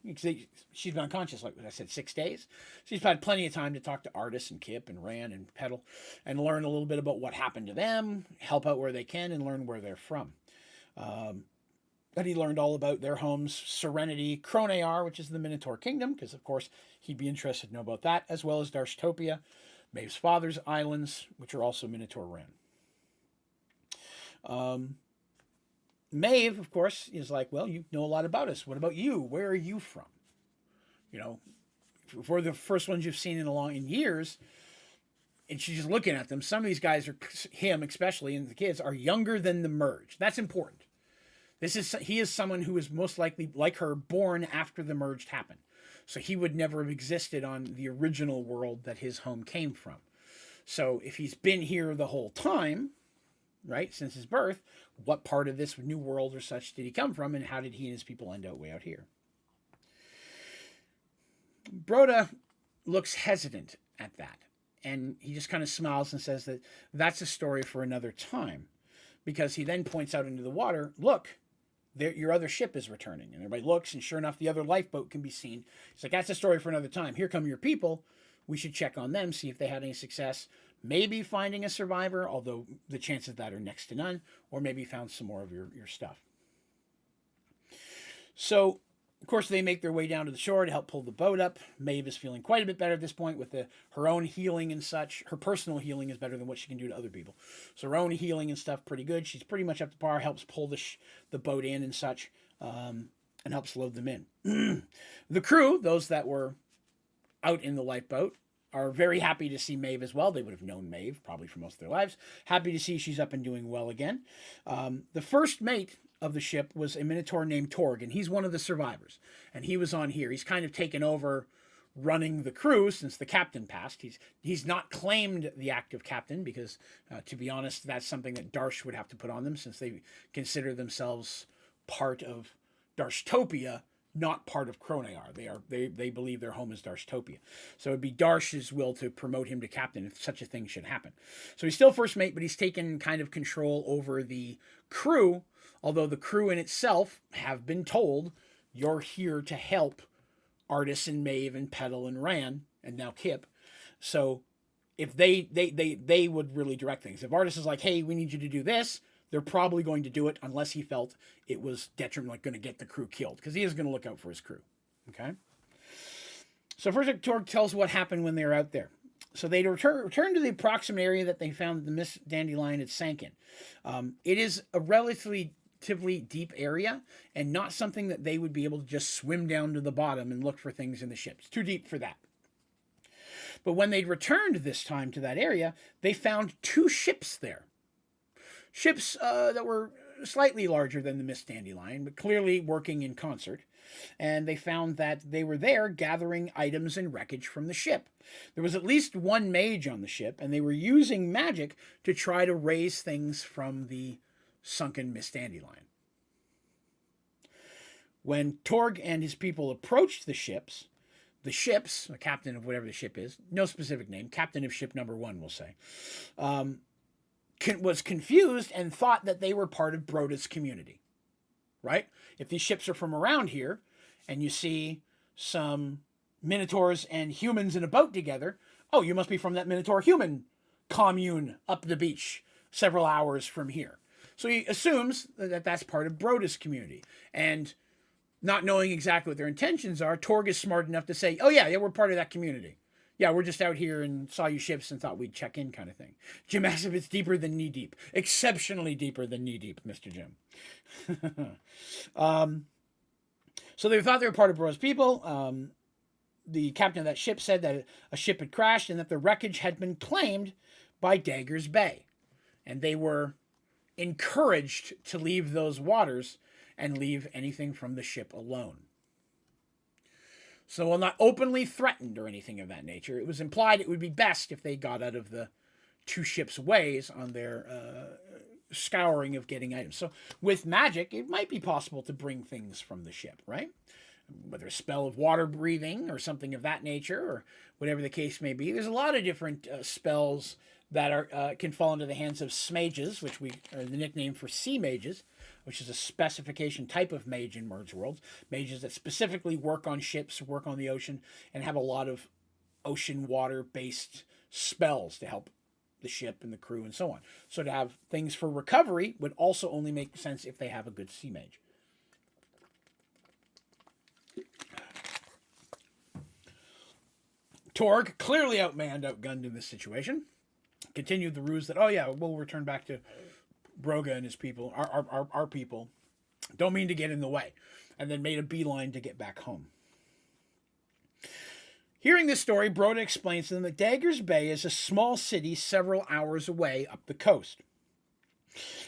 She's been unconscious, like I said, 6 days. She's had plenty of time to talk to Artis and Kip and Ran and Petal and learn a little bit about what happened to them, help out where they can, and learn where they're from. But he learned all about their homes, Serenity, Cronear, which is the Minotaur Kingdom, because, of course, he'd be interested to know about that, as well as Darshtopia, Maeve's father's islands, which are also Minotaur ran. Maeve, of course, is like, well, you know a lot about us. What about you? Where are you from? For the first ones you've seen in years, and she's just looking at them. Some of these guys are, him especially, and the kids are younger than the merge. That's important. He is someone who is most likely, like her, born after the merge happened. So he would never have existed on the original world that his home came from. So if he's been here the whole time, right, since his birth, what part of this new world or such did he come from, and how did he and his people end up way out here? Broda looks hesitant at that, and he just kind of smiles and says that that's a story for another time, because he then points out into the water, look, there, your other ship is returning. And everybody looks, and sure enough, the other lifeboat can be seen. He's like, that's a story for another time. Here come your people. We should check on them, see if they had any success. Maybe finding a survivor, although the chances of that are next to none, or maybe found some more of your stuff. So, of course, they make their way down to the shore to help pull the boat up. Maeve is feeling quite a bit better at this point with her own healing and such. Her personal healing is better than what she can do to other people. So her own healing and stuff, pretty good. She's pretty much up to par, helps pull the boat in and such, and helps load them in. The crew, those that were out in the lifeboat, are very happy to see Maeve as well. They would have known Maeve probably for most of their lives. Happy to see she's up and doing well again. The first mate of the ship was a Minotaur named Torg, and he's one of the survivors. And he was on here. He's kind of taken over running the crew since the captain passed. He's not claimed the active captain because, to be honest, that's something that Darsh would have to put on them since they consider themselves part of Darshtopia, not part of Kronear. They believe their home is Darshtopia. So it'd be Darsh's will to promote him to captain if such a thing should happen. So he's still first mate, but he's taken kind of control over the crew, although the crew in itself have been told, you're here to help Artis and Maeve and Petal and Ran, and now Kip. So if they would really direct things. If Artis is like, hey, we need you to do this, they're probably going to do it unless he felt it was detrimental, like going to get the crew killed, because he is going to look out for his crew. Okay? So first, Torg tells what happened when they were out there. So they return to the approximate area that they found the Miss Dandelion had sank in. It is a relatively deep area and not something that they would be able to just swim down to the bottom and look for things in the ship. It's too deep for that. But when they returned this time to that area, they found 2 ships there. Ships that were slightly larger than the Miss Dandelion, but clearly working in concert. And they found that they were there gathering items and wreckage from the ship. There was at least 1 mage on the ship, and they were using magic to try to raise things from the sunken Miss Dandelion. When Torg and his people approached the ships, the captain of whatever the ship is, no specific name, captain of ship number 1, we'll say, was confused and thought that they were part of Broda's community, right? If these ships are from around here and you see some Minotaurs and humans in a boat together, oh, you must be from that Minotaur-human commune up the beach several hours from here. So he assumes that that's part of Broda's community. And not knowing exactly what their intentions are, Torg is smart enough to say, oh yeah, we're part of that community. Yeah, we're just out here and saw you ships and thought we'd check in kind of thing. Jim asks if it's deeper than knee-deep. Exceptionally deeper than knee-deep, Mr. Jim. So they thought they were part of Broda's people. The captain of that ship said that a ship had crashed and that the wreckage had been claimed by Dagger's Bay. And they were encouraged to leave those waters and leave anything from the ship alone. So while not openly threatened or anything of that nature, it was implied it would be best if they got out of the 2 ships' ways on their scouring of getting items. So with magic, it might be possible to bring things from the ship, right? Whether a spell of water breathing or something of that nature, or whatever the case may be. There's a lot of different spells that are can fall into the hands of smages, which are the nickname for sea mages, which is a specification type of mage in Mergeworlds. Mages that specifically work on ships, work on the ocean, and have a lot of ocean water-based spells to help the ship and the crew and so on. So to have things for recovery would also only make sense if they have a good sea mage. Torg, clearly outgunned in this situation, continued the ruse that, oh yeah, we'll return back to Broga and his people, our people. Don't mean to get in the way. And then made a beeline to get back home. Hearing this story, Broda explains to them that Daggers Bay is a small city several hours away up the coast.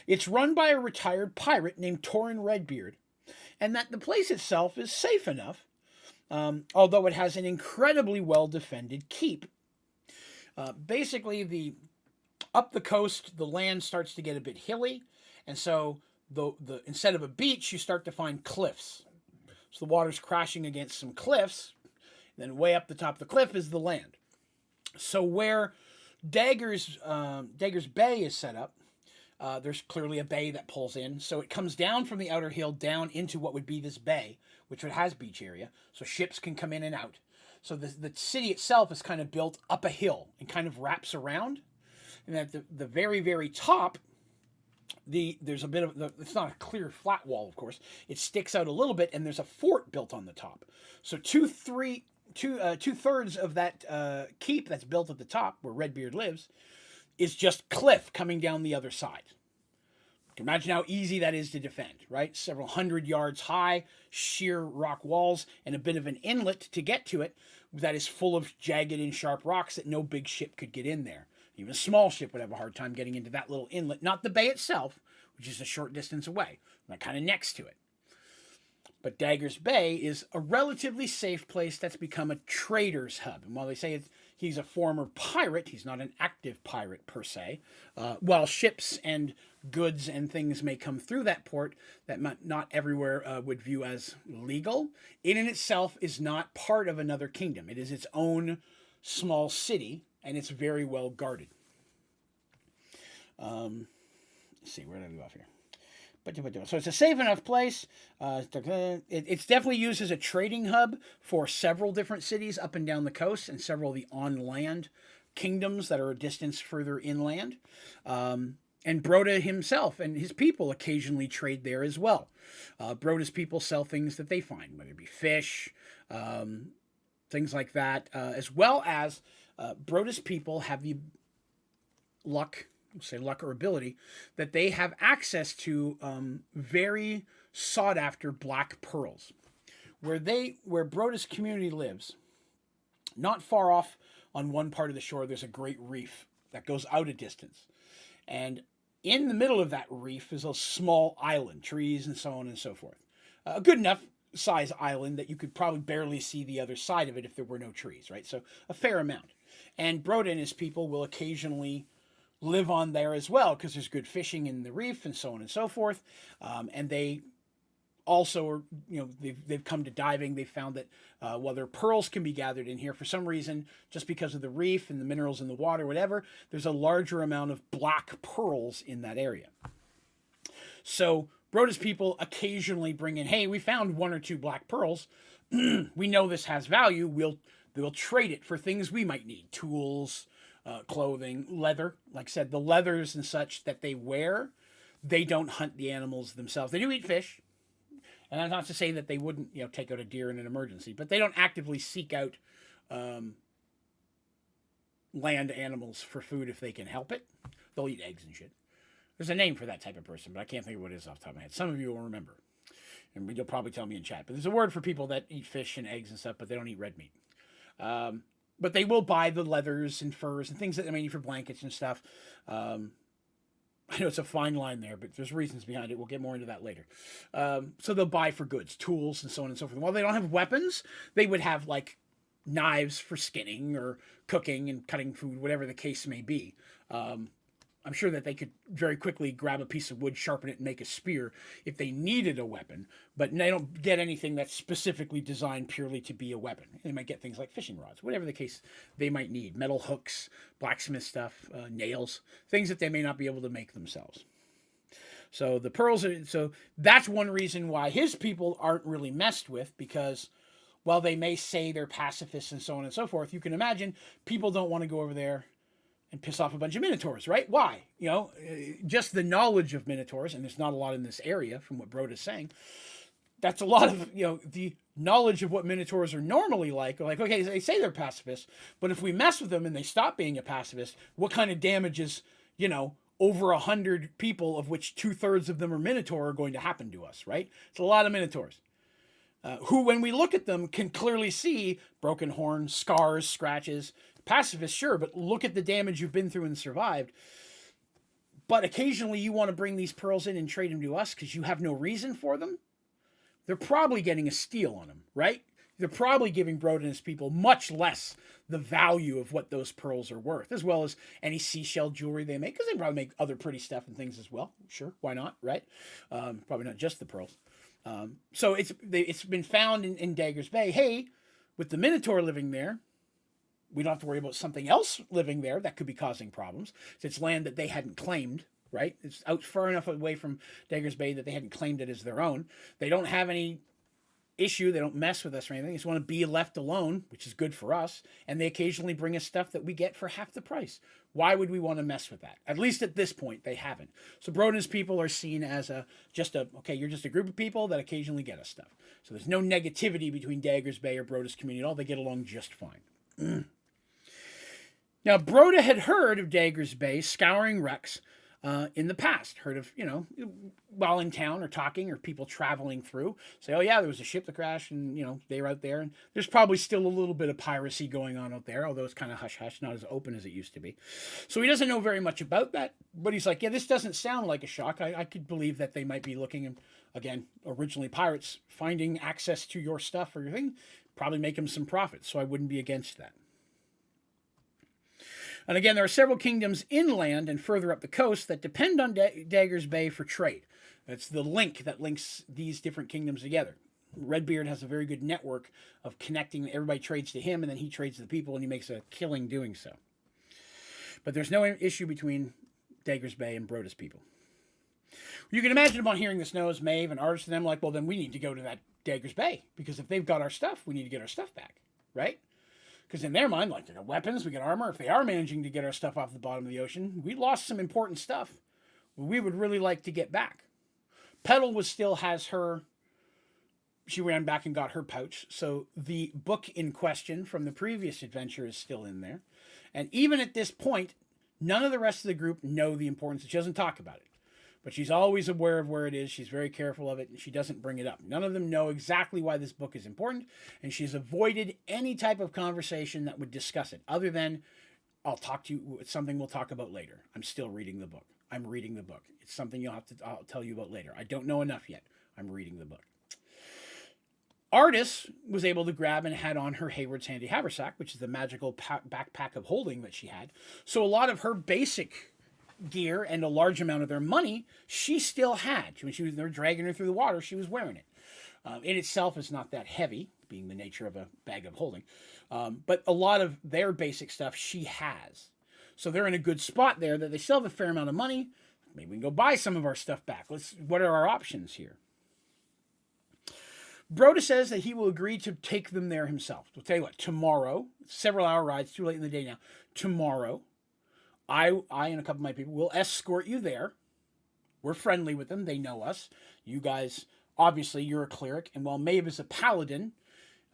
It's run by a retired pirate named Torin Redbeard, and that the place itself is safe enough, although it has an incredibly well-defended keep. Basically, up the coast, the land starts to get a bit hilly, and so instead of a beach, you start to find cliffs. So the water's crashing against some cliffs. Then way up the top of the cliff is the land. So where Daggers Bay is set up, there's clearly a bay that pulls in. So it comes down from the outer hill down into what would be this bay, which has beach area. So ships can come in and out. So the city itself is kind of built up a hill and kind of wraps around. And at the very, very top, there's a bit of it's not a clear flat wall, of course. It sticks out a little bit, and there's a fort built on the top. So two-thirds of that keep that's built at the top, where Redbeard lives, is just cliff coming down the other side. You can imagine how easy that is to defend, right? Several hundred yards high, sheer rock walls, and a bit of an inlet to get to it that is full of jagged and sharp rocks that no big ship could get in there. Even a small ship would have a hard time getting into that little inlet. Not the bay itself, which is a short distance away, but kind of next to it. But Daggers Bay is a relatively safe place that's become a trader's hub. And while they say he's a former pirate, he's not an active pirate per se. While ships and goods and things may come through that port that not everywhere would view as legal, it in itself is not part of another kingdom. It is its own small city, and it's very well guarded. Let's see, where did I leave off here? So it's a safe enough place. It's definitely used as a trading hub for several different cities up and down the coast and several of the on-land kingdoms that are a distance further inland. And Broda himself and his people occasionally trade there as well. Broda's people sell things that they find, whether it be fish, things like that, as well as Broda's people have the luck or ability, that they have access to very sought after black pearls. Where Broda's community lives, not far off on one part of the shore, there's a great reef that goes out a distance. And in the middle of that reef is a small island, trees and so on and so forth. A good enough size island that you could probably barely see the other side of it if there were no trees, right? So a fair amount. And Broda and his people will occasionally live on there as well, because there's good fishing in the reef and so on and so forth. And they also are, they've come to diving. They've found that whether pearls can be gathered in here, for some reason, just because of the reef and the minerals in the water, whatever, there's a larger amount of black pearls in that area. So Broda's people occasionally bring in, hey, we found one or two black pearls. We know this has value. We'll trade it for things we might need, tools, clothing, leather. Like I said, the leathers and such that they wear, they don't hunt the animals themselves. They do eat fish. And that's not to say that they wouldn't, take out a deer in an emergency, but they don't actively seek out land animals for food if they can help it. They'll eat eggs and shit. There's a name for that type of person, but I can't think of what it is off the top of my head. Some of you will remember. And you'll probably tell me in chat. But there's a word for people that eat fish and eggs and stuff, but they don't eat red meat. But they will buy the leathers and furs and things that they need for blankets and stuff. I know it's a fine line there, but there's reasons behind it. We'll get more into that later. So they'll buy for goods, tools, and so on and so forth. While they don't have weapons, they would have like knives for skinning or cooking and cutting food, whatever the case may be. I'm sure that they could very quickly grab a piece of wood, sharpen it, and make a spear if they needed a weapon. But they don't get anything that's specifically designed purely to be a weapon. They might get things like fishing rods, whatever the case they might need. Metal hooks, blacksmith stuff, nails, things that they may not be able to make themselves. So the pearls so that's one reason why his people aren't really messed with, because while they may say they're pacifists and so on and so forth, you can imagine people don't want to go over there and piss off a bunch of minotaurs, right? Why? Just the knowledge of minotaurs, and there's not a lot in this area from what Broda's saying. That's a lot of, the knowledge of what minotaurs are normally like. Like, okay, they say they're pacifists, but if we mess with them and they stop being a pacifist, what kind of damages, over 100 people, of which 2/3 of them are minotaur, are going to happen to us, right? It's a lot of minotaurs. who, when we look at them, can clearly see broken horn, scars, scratches. Pacifists, sure, but look at the damage you've been through and survived. But occasionally you want to bring these pearls in and trade them to us because you have no reason for them. They're probably getting a steal on them, right? They're probably giving Broden and his people much less the value of what those pearls are worth, as well as any seashell jewelry they make, because they probably make other pretty stuff and things as well. Sure, why not, right? Probably not just the pearls. So it's been found in Dagger's Bay. Hey, with the Minotaur living there, we don't have to worry about something else living there that could be causing problems. It's land that they hadn't claimed, right? It's out far enough away from Dagger's Bay that they hadn't claimed it as their own. They don't have any issue. They don't mess with us or anything. They just want to be left alone, which is good for us. And they occasionally bring us stuff that we get for half the price. Why would we want to mess with that? At least at this point, they haven't. So Broden's people are seen as okay, you're just a group of people that occasionally get us stuff. So there's no negativity between Dagger's Bay or Broda's community at all. They get along just fine. Now, Broda had heard of Dagger's Bay scouring wrecks in the past. Heard of, while in town or talking or people traveling through. Say, oh, yeah, there was a ship that crashed and, they were out there. And there's probably still a little bit of piracy going on out there, although it's kind of hush-hush, not as open as it used to be. So he doesn't know very much about that. But he's like, yeah, this doesn't sound like a shock. I could believe that they might be looking, and again, originally pirates, finding access to your stuff or your thing, probably make them some profit. So I wouldn't be against that. And again, there are several kingdoms inland and further up the coast that depend on Dagger's Bay for trade. That's the link that links these different kingdoms together. Redbeard has a very good network of connecting. Everybody trades to him, and then he trades to the people, and he makes a killing doing so. But there's no issue between Dagger's Bay and Broda's people. You can imagine upon hearing this knows Maeve and artists and them like, well, then we need to go to that Dagger's Bay, because if they've got our stuff, we need to get our stuff back, right? Because in their mind, like, they got weapons, we got armor. If they are managing to get our stuff off the bottom of the ocean, we lost some important stuff we would really like to get back. Petal still has her. She ran back and got her pouch. So the book in question from the previous adventure is still in there. And even at this point, none of the rest of the group know the importance. She doesn't talk about it. But she's always aware of where it is. She's very careful of it, and she doesn't bring it up. None of them know exactly why this book is important, and she's avoided any type of conversation that would discuss it, other than, I'll talk to you, it's something we'll talk about later. I'm still reading the book. I'm reading the book. It's something I'll tell you about later. I don't know enough yet. I'm reading the book. Artis was able to grab and had on her Hayward's Handy Haversack, which is the magical backpack of holding that she had. So a lot of her basic gear and a large amount of their money she still had. When they were dragging her through the water, she was wearing it. In itself is not that heavy, being the nature of a bag of holding. But a lot of their basic stuff she has. So they're in a good spot there that they still have a fair amount of money. Maybe we can go buy some of our stuff back. What are our options here? Broda says that he will agree to take them there himself. We'll tell you what, tomorrow, several hour rides, too late in the day now, tomorrow, I and a couple of my people will escort you there. We're friendly with them. They know us. You guys, obviously, you're a cleric. And while Maeve is a paladin,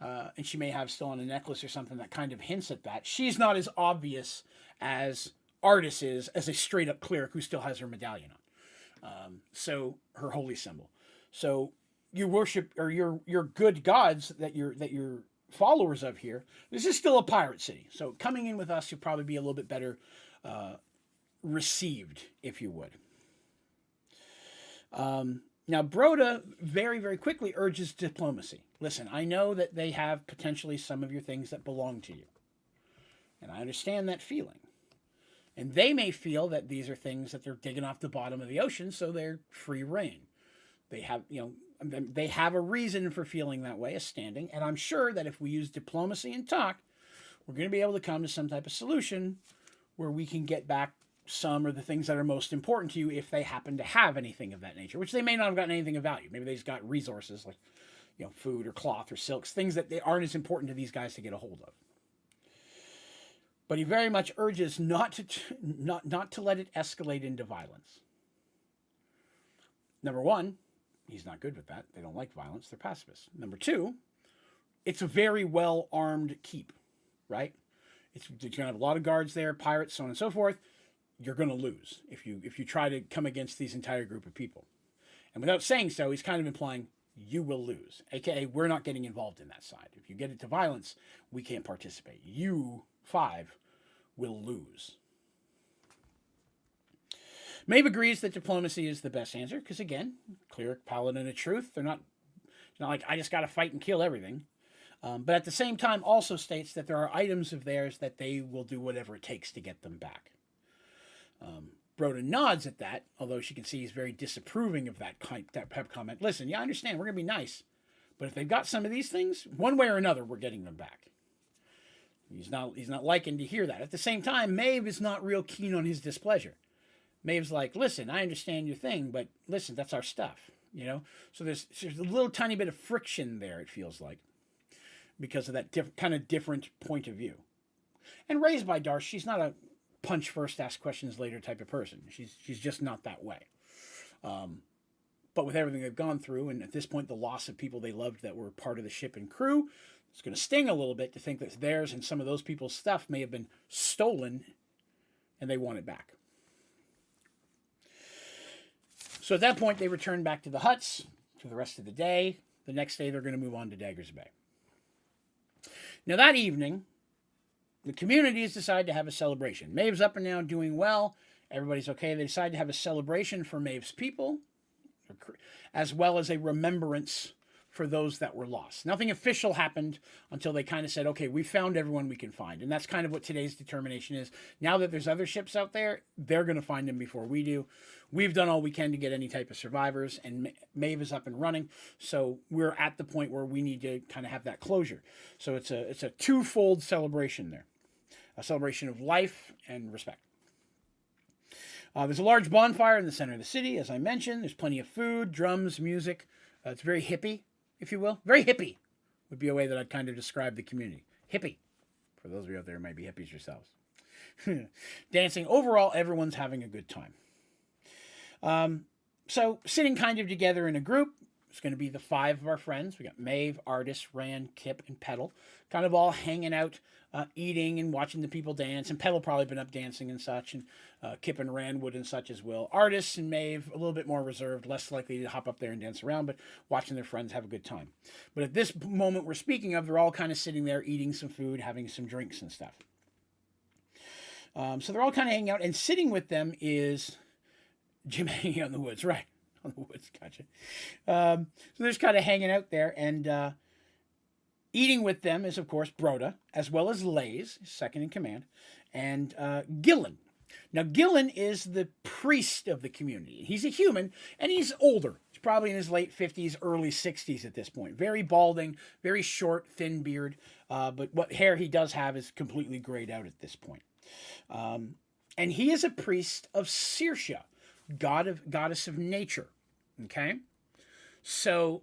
and she may have still on a necklace or something that kind of hints at that, she's not as obvious as Artis is as a straight-up cleric who still has her medallion on. So her holy symbol. So you worship, or your good gods that you're followers of here, this is still a pirate city. So coming in with us, you'll probably be a little bit better received, if you would. Now, Broda very, very quickly urges diplomacy. Listen, I know that they have potentially some of your things that belong to you. And I understand that feeling. And they may feel that these are things that they're digging off the bottom of the ocean, so they're free reign. They have, they have a reason for feeling that way, a standing. And I'm sure that if we use diplomacy and talk, we're going to be able to come to some type of solution where we can get back some of the things that are most important to you if they happen to have anything of that nature, which they may not have gotten anything of value. Maybe they just got resources like, food or cloth or silks, things that they aren't as important to these guys to get a hold of. But he very much urges not to let it escalate into violence. Number one, he's not good with that. They don't like violence. They're pacifists. Number two, it's a very well-armed keep, right? You're going to have a lot of guards there, pirates, so on and so forth. You're going to lose if you try to come against these entire group of people. And without saying so, he's kind of implying you will lose. AKA, we're not getting involved in that side. If you get into violence, we can't participate. You, 5, will lose. Maeve agrees that diplomacy is the best answer because, again, cleric, paladin of truth. They're not, it's not like, I just got to fight and kill everything. But at the same time, also states that there are items of theirs that they will do whatever it takes to get them back. Broda nods at that, although she can see he's very disapproving of that pep comment. Listen, yeah, I understand, we're going to be nice. But if they've got some of these things, one way or another, we're getting them back. He's not liking to hear that. At the same time, Maeve is not real keen on his displeasure. Maeve's like, listen, I understand your thing, but listen, that's our stuff, you know? So there's a little tiny bit of friction there, it feels like, because of that kind of different point of view. And raised by Darsh, she's not a punch first, ask questions later type of person. She's just not that way. But with everything they've gone through, and at this point the loss of people they loved that were part of the ship and crew, it's going to sting a little bit to think that theirs and some of those people's stuff may have been stolen and they want it back. So at that point they return back to the huts for the rest of the day. The next day they're going to move on to Daggers Bay. Now that evening, the communities decide to have a celebration. Maeve's up and down, doing well. Everybody's okay. They decide to have a celebration for Maeve's people, as well as a remembrance for those that were lost. Nothing official happened until they kind of said, okay, we found everyone we can find. And that's kind of what today's determination is. Now that there's other ships out there, they're going to find them before we do. We've done all we can to get any type of survivors, and Maeve is up and running. So we're at the point where we need to kind of have that closure. So it's a twofold celebration there. A celebration of life and respect. There's a large bonfire in the center of the city, as I mentioned. There's plenty of food, drums, music. It's very hippie, if you will. Very hippie would be a way that I'd kind of describe the community. Hippie. For those of you out there who might be hippies yourselves. Dancing. Overall, everyone's having a good time. So sitting kind of together in a group. It's going to be the 5 of our friends. We got Maeve, Artis, Rand, Kip, and Petal. Kind of all hanging out, eating and watching the people dance. And Petal probably been up dancing and such. And Kip and Rand would and such as well. Artis and Maeve, a little bit more reserved, less likely to hop up there and dance around, but watching their friends have a good time. But at this moment we're speaking of, they're all kind of sitting there eating some food, having some drinks and stuff. So they're all kind of hanging out. And sitting with them is Jim hanging out in the woods, right? On the woods, gotcha. So they're just kind of hanging out there, and eating with them is, of course, Broda, as well as Lays, second in command, and Gillen. Now, Gillen is the priest of the community. He's a human, and he's older. He's probably in his late 50s, early 60s at this point. Very balding, very short, thin beard, but what hair he does have is completely grayed out at this point. And he is a priest of Saoirse, goddess of nature. Okay? So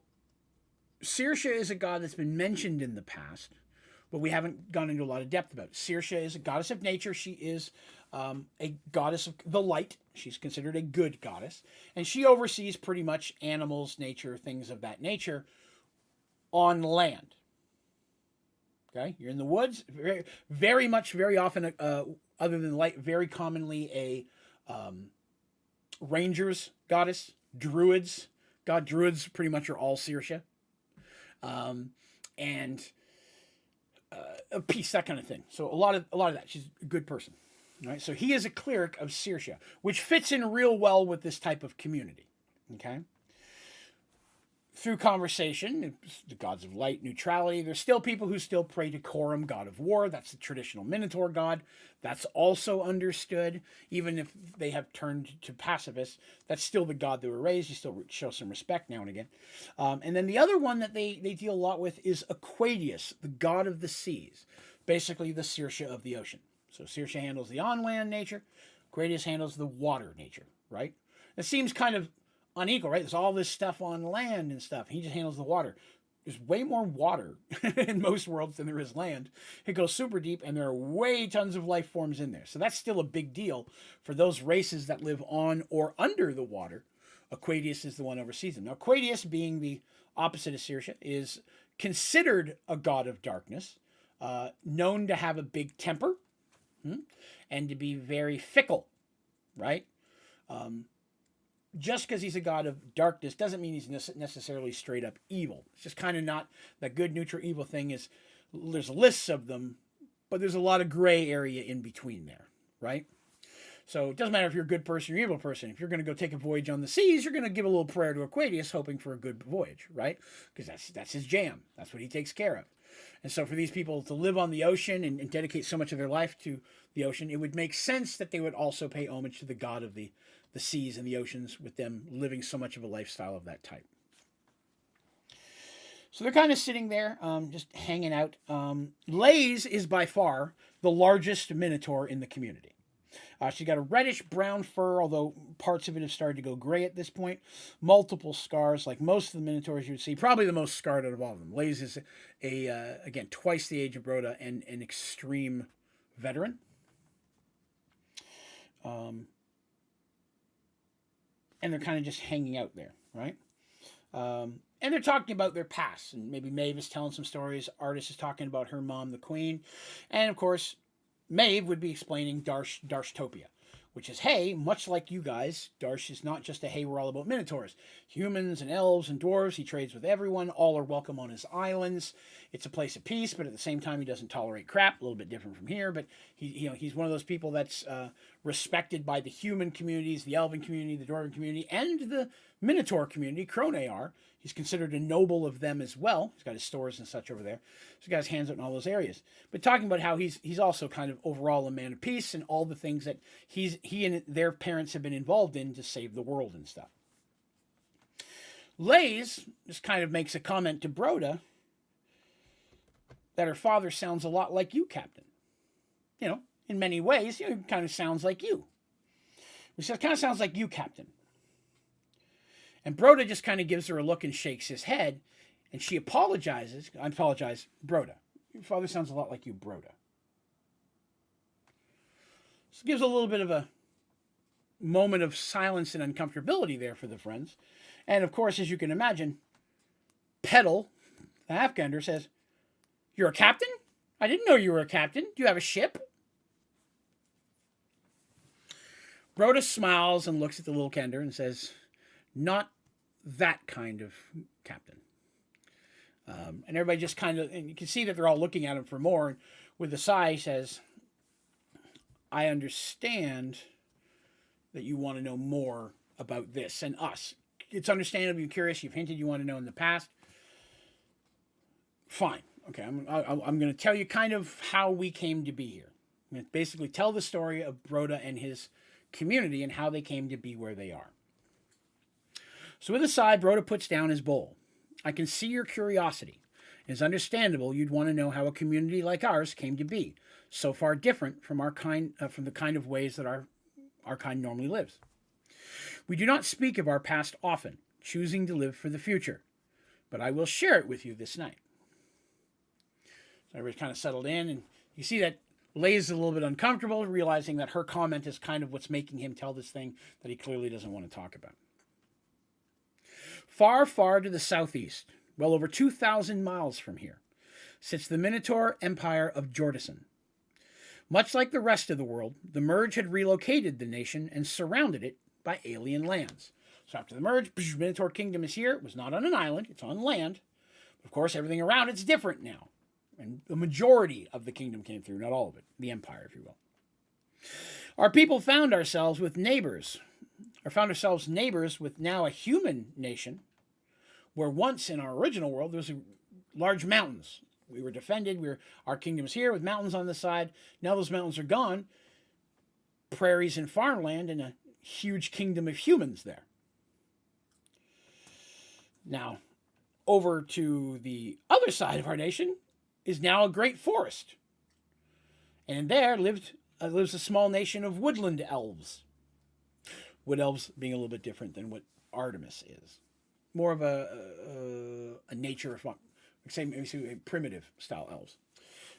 Saoirse is a god that's been mentioned in the past, but we haven't gone into a lot of depth about it. Saoirse is a goddess of nature. She is a goddess of the light. She's considered a good goddess. And she oversees pretty much animals, nature, things of that nature on land. Okay? You're in the woods. Very, very much, very often, other than light, very commonly a rangers goddess, druids. Druids pretty much are all Saoirse. And a peace, that kind of thing. So a lot of that. She's a good person. All right? So he is a cleric of Saoirse, which fits in real well with this type of community. Okay? Through conversation, the gods of light, neutrality, there's still people who still pray to Corum, god of war. That's the traditional Minotaur god. That's also understood. Even if they have turned to pacifists, that's still the god they were raised. You still show some respect now and again. And then the other one that they deal a lot with is Aquadius, the god of the seas. Basically the Saoirse of the ocean. So Saoirse handles the on-land nature. Aquadius handles the water nature, right? It seems kind of unequal, right? There's all this stuff on land and stuff. He just handles the water. There's way more water in most worlds than there is land. It goes super deep, and there are way tons of life forms in there. So that's still a big deal for those races that live on or under the water. Aquadius is the one who oversees them. Now, Aquadius, being the opposite of Saoirse, is considered a god of darkness, known to have a big temper, and to be very fickle, right? just because he's a god of darkness doesn't mean he's necessarily straight up evil. It's just kind of not that good, neutral, evil thing is. There's lists of them, but there's a lot of gray area in between there, right? So it doesn't matter if you're a good person or evil person. If you're going to go take a voyage on the seas, you're going to give a little prayer to Aquatius, hoping for a good voyage, right? Because that's his jam. That's what he takes care of. And so for these people to live on the ocean and dedicate so much of their life to the ocean, it would make sense that they would also pay homage to the god of the seas and the oceans, with them living so much of a lifestyle of that type. So they're kind of sitting there, just hanging out. Lays is by far the largest minotaur in the community. She's got a reddish-brown fur, although parts of it have started to go gray at this point. Multiple scars, like most of the minotaurs you would see. Probably the most scarred out of all of them. Lays is, again, twice the age of Broda and an extreme veteran. And they're kind of just hanging out there, right? And they're talking about their past. And maybe Maeve is telling some stories. Artis is talking about her mom, the queen. And, of course, Maeve would be explaining Darshtopia, which is, hey, much like you guys, Darsh is not just a, hey, we're all about minotaurs. Humans and elves and dwarves, he trades with everyone. All are welcome on his islands. It's a place of peace, but at the same time, he doesn't tolerate crap. A little bit different from here, but he's one of those people that's respected by the human communities, the elven community, the dwarven community, and the minotaur community. Crone are. He's considered a noble of them as well. He's got his stores and such over there. So he's got his hands out in all those areas. But talking about how he's also kind of overall a man of peace and all the things that he and their parents have been involved in to save the world and stuff. Lays just kind of makes a comment to Broda that her father sounds a lot like you, Captain. In many ways, he kind of sounds like you. He says, kind of sounds like you, Captain. And Broda just kind of gives her a look and shakes his head. And she apologizes. I apologize, Broda. Your father sounds a lot like you, Broda. So it gives a little bit of a moment of silence and uncomfortability there for the friends. And of course, as you can imagine, Petal, the Halfgander, says, "You're a captain? I didn't know you were a captain. Do you have a ship?" Broda smiles and looks at the little Kender and says, "Not that kind of captain." And everybody just kind of, and you can see that they're all looking at him for more. And with a sigh, he says, "I understand that you want to know more about this and us. It's understandable you're curious. You've hinted you want to know in the past. Fine. Okay, I'm going to tell you kind of how we came to be here. I'm going to basically tell the story of Broda and his community and how they came to be where they are." So with a sigh, Broda puts down his bowl. "I can see your curiosity. It's understandable you'd want to know how a community like ours came to be, so far different from from the kind of ways that our kind normally lives. We do not speak of our past often, choosing to live for the future, but I will share it with you this night." So everybody's kind of settled in, and you see that Lay's a little bit uncomfortable, realizing that her comment is kind of what's making him tell this thing that he clearly doesn't want to talk about. Far, far to the southeast, well over 2,000 miles from here, sits the Minotaur Empire of Jordison. Much like the rest of the world, the Merge had relocated the nation and surrounded it by alien lands. So after the Merge, Minotaur Kingdom is here. It was not on an island, it's on land. Of course, everything around it's different now. And the majority of the kingdom came through, not all of it, the empire, if you will. Our people found ourselves neighbors with now a human nation, where once in our original world there was large mountains. We were defended. Our kingdom's here with mountains on the side. Now those mountains are gone. Prairies and farmland and a huge kingdom of humans there. Now, over to the other side of our nation is now a great forest. And there lives a small nation of woodland elves. Wood elves being a little bit different than what Artemis is. More of a nature, maybe primitive style elves.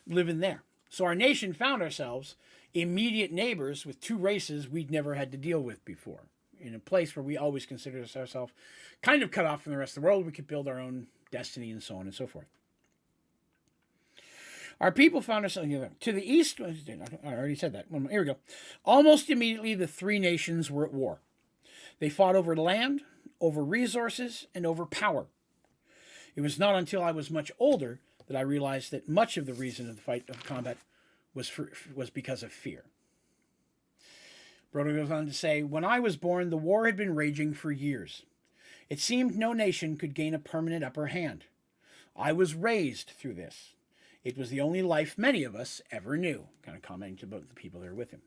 Living there. So our nation found ourselves immediate neighbors with two races we'd never had to deal with before. In a place where we always considered ourselves kind of cut off from the rest of the world. We could build our own destiny and so on and so forth. Our people found ourselves to the east. I already said that. Here we go. Almost immediately, the three nations were at war. They fought over land, over resources, and over power. It was not until I was much older that I realized that much of the reason of the fight of combat was because of fear. Broda goes on to say, when I was born, the war had been raging for years. It seemed no nation could gain a permanent upper hand. I was raised through this. It was the only life many of us ever knew, kind of commenting about the people that are with him.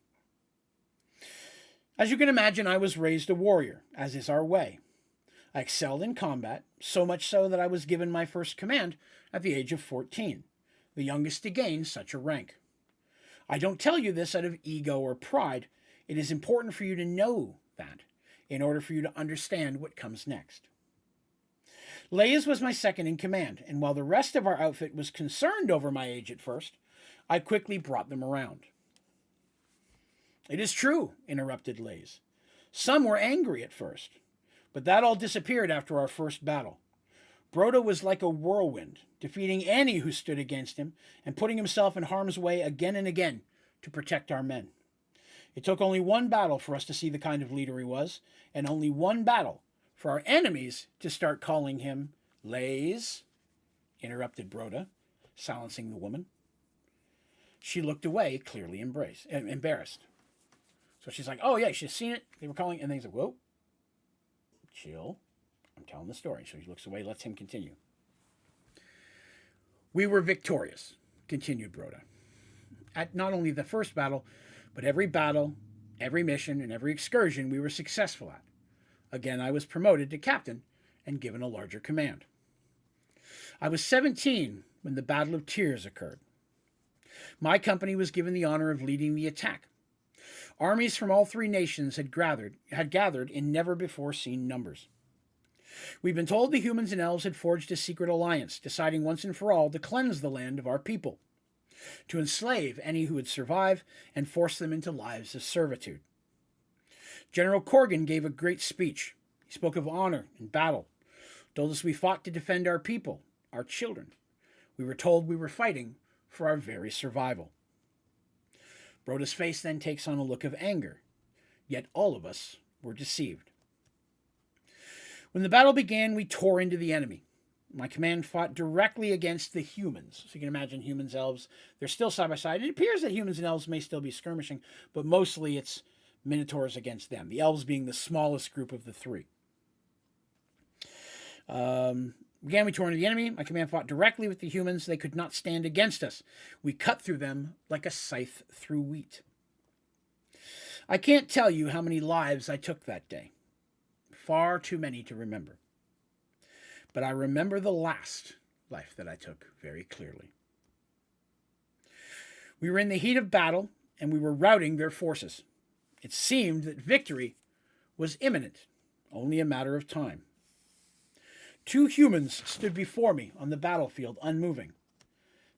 As you can imagine, I was raised a warrior, as is our way. I excelled in combat, so much so that I was given my first command at the age of 14, the youngest to gain such a rank. I don't tell you this out of ego or pride. It is important for you to know that, in order for you to understand what comes next. Leia's was my second in command, and while the rest of our outfit was concerned over my age at first, I quickly brought them around. It is true, interrupted Leia's. Some were angry at first, but that all disappeared after our first battle. Broda was like a whirlwind, defeating any who stood against him and putting himself in harm's way again and again to protect our men. It took only one battle for us to see the kind of leader he was, and only one battle for our enemies to start calling him Leia's, interrupted Broda, silencing the woman. She looked away, clearly embarrassed. So she's like, oh yeah, she's seen it. They were calling, and then he's like, whoa, chill. I'm telling the story. So he looks away, lets him continue. We were victorious, continued Broda. At not only the first battle, but every battle, every mission, and every excursion we were successful at. Again, I was promoted to captain and given a larger command. I was 17 when the Battle of Tears occurred. My company was given the honor of leading the attack. Armies from all three nations had gathered in never-before-seen numbers. We'd been told the humans and elves had forged a secret alliance, deciding once and for all to cleanse the land of our people, to enslave any who would survive and force them into lives of servitude. General Corgan gave a great speech. He spoke of honor and battle, told us we fought to defend our people, our children. We were told we were fighting for our very survival. Broda's face then takes on a look of anger, yet all of us were deceived. When the battle began, we tore into the enemy. My command fought directly against the humans. So you can imagine humans, elves, they're still side by side. It appears that humans and elves may still be skirmishing, but mostly it's minotaurs against them, the elves being the smallest group of the three. Again, we tore into the enemy. My command fought directly with the humans. They could not stand against us. We cut through them like a scythe through wheat. I can't tell you how many lives I took that day. Far too many to remember. But I remember the last life that I took very clearly. We were in the heat of battle, and we were routing their forces. It seemed that victory was imminent, only a matter of time. 2 humans stood before me on the battlefield, unmoving.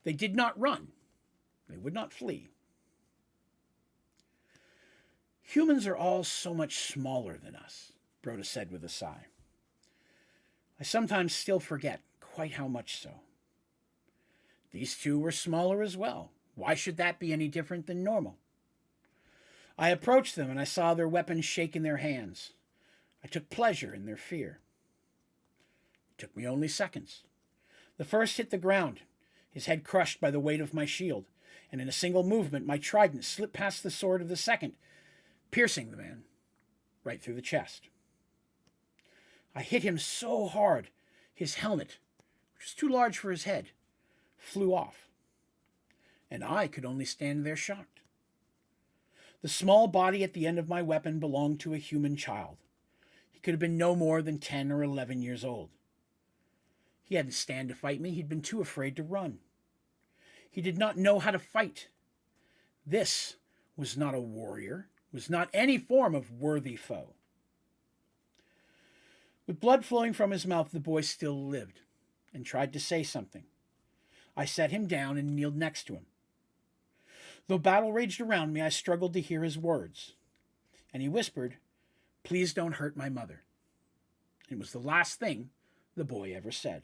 They did not run. They would not flee. Humans are all so much smaller than us, Broda said with a sigh. I sometimes still forget quite how much so. These 2 were smaller as well. Why should that be any different than normal? I approached them and I saw their weapons shake in their hands. I took pleasure in their fear. It took me only seconds. The first hit the ground, his head crushed by the weight of my shield, and in a single movement my trident slipped past the sword of the second, piercing the man right through the chest. I hit him so hard, his helmet, which was too large for his head, flew off, and I could only stand there shocked. The small body at the end of my weapon belonged to a human child. He could have been no more than 10 or 11 years old. He hadn't stand to fight me. He'd been too afraid to run. He did not know how to fight. This was not a warrior, was not any form of worthy foe. With blood flowing from his mouth, the boy still lived and tried to say something. I set him down and kneeled next to him. Though battle raged around me, I struggled to hear his words. And he whispered, "Please don't hurt my mother." It was the last thing the boy ever said.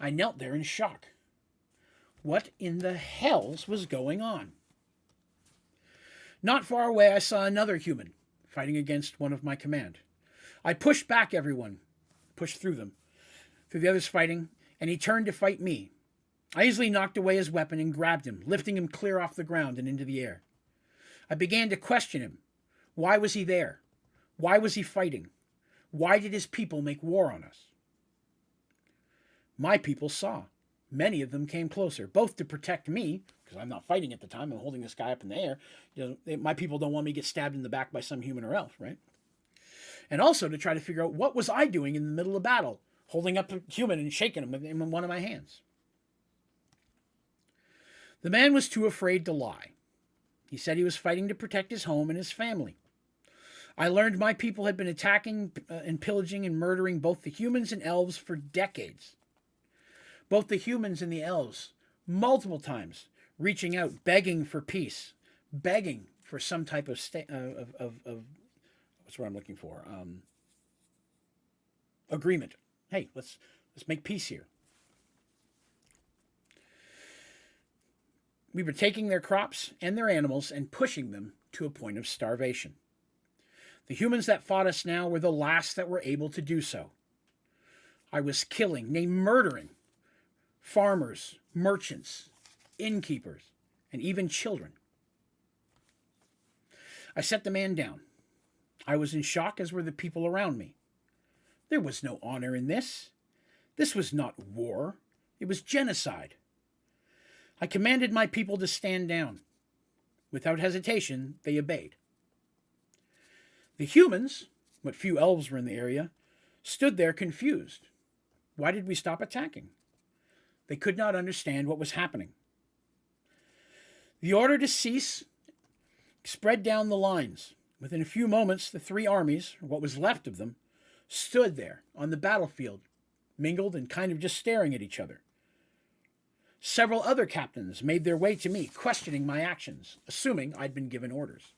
I knelt there in shock. What in the hells was going on? Not far away, I saw another human fighting against one of my command. I pushed back everyone, pushed through them, through the others fighting, and he turned to fight me. I easily knocked away his weapon and grabbed him, lifting him clear off the ground and into the air. I began to question him. Why was he there? Why was he fighting? Why did his people make war on us? My people saw. Many of them came closer, both to protect me, because I'm not fighting at the time. I'm holding this guy up in the air. My people don't want me to get stabbed in the back by some human or elf, right? And also to try to figure out what was I doing in the middle of battle, holding up a human and shaking him in one of my hands. The man was too afraid to lie. He said he was fighting to protect his home and his family. I learned my people had been attacking and pillaging and murdering both the humans and elves for decades. Both the humans and the elves, multiple times, reaching out, begging for peace, begging for some type of what's what I'm looking for? Agreement. Hey, let's make peace here. We were taking their crops and their animals and pushing them to a point of starvation. The humans that fought us now were the last that were able to do so. I was killing, nay, murdering farmers, merchants, innkeepers, and even children. I set the man down. I was in shock, as were the people around me. There was no honor in this. This was not war. It was genocide. I commanded my people to stand down. Without hesitation, they obeyed. The humans, what few elves were in the area, stood there confused. Why did we stop attacking? They could not understand what was happening. The order to cease spread down the lines. Within a few moments, the three armies, or what was left of them, stood there on the battlefield, mingled and kind of just staring at each other. Several other captains made their way to me, questioning my actions, assuming I'd been given orders.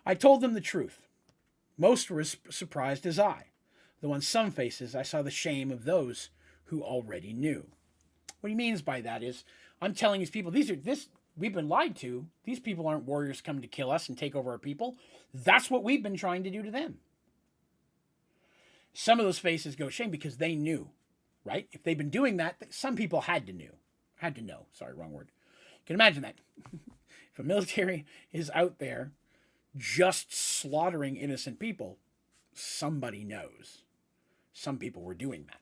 I told them the truth. Most were as surprised as I, though on some faces I saw the shame of those who already knew. What he means by that is, I'm telling these people, we've been lied to. These people aren't warriors coming to kill us and take over our people. That's what we've been trying to do to them. Some of those faces go shame because they knew, right? If they've been doing that, some people had to know. Sorry, wrong word. You can imagine that. If a military is out there just slaughtering innocent people, somebody knows. Some people were doing that.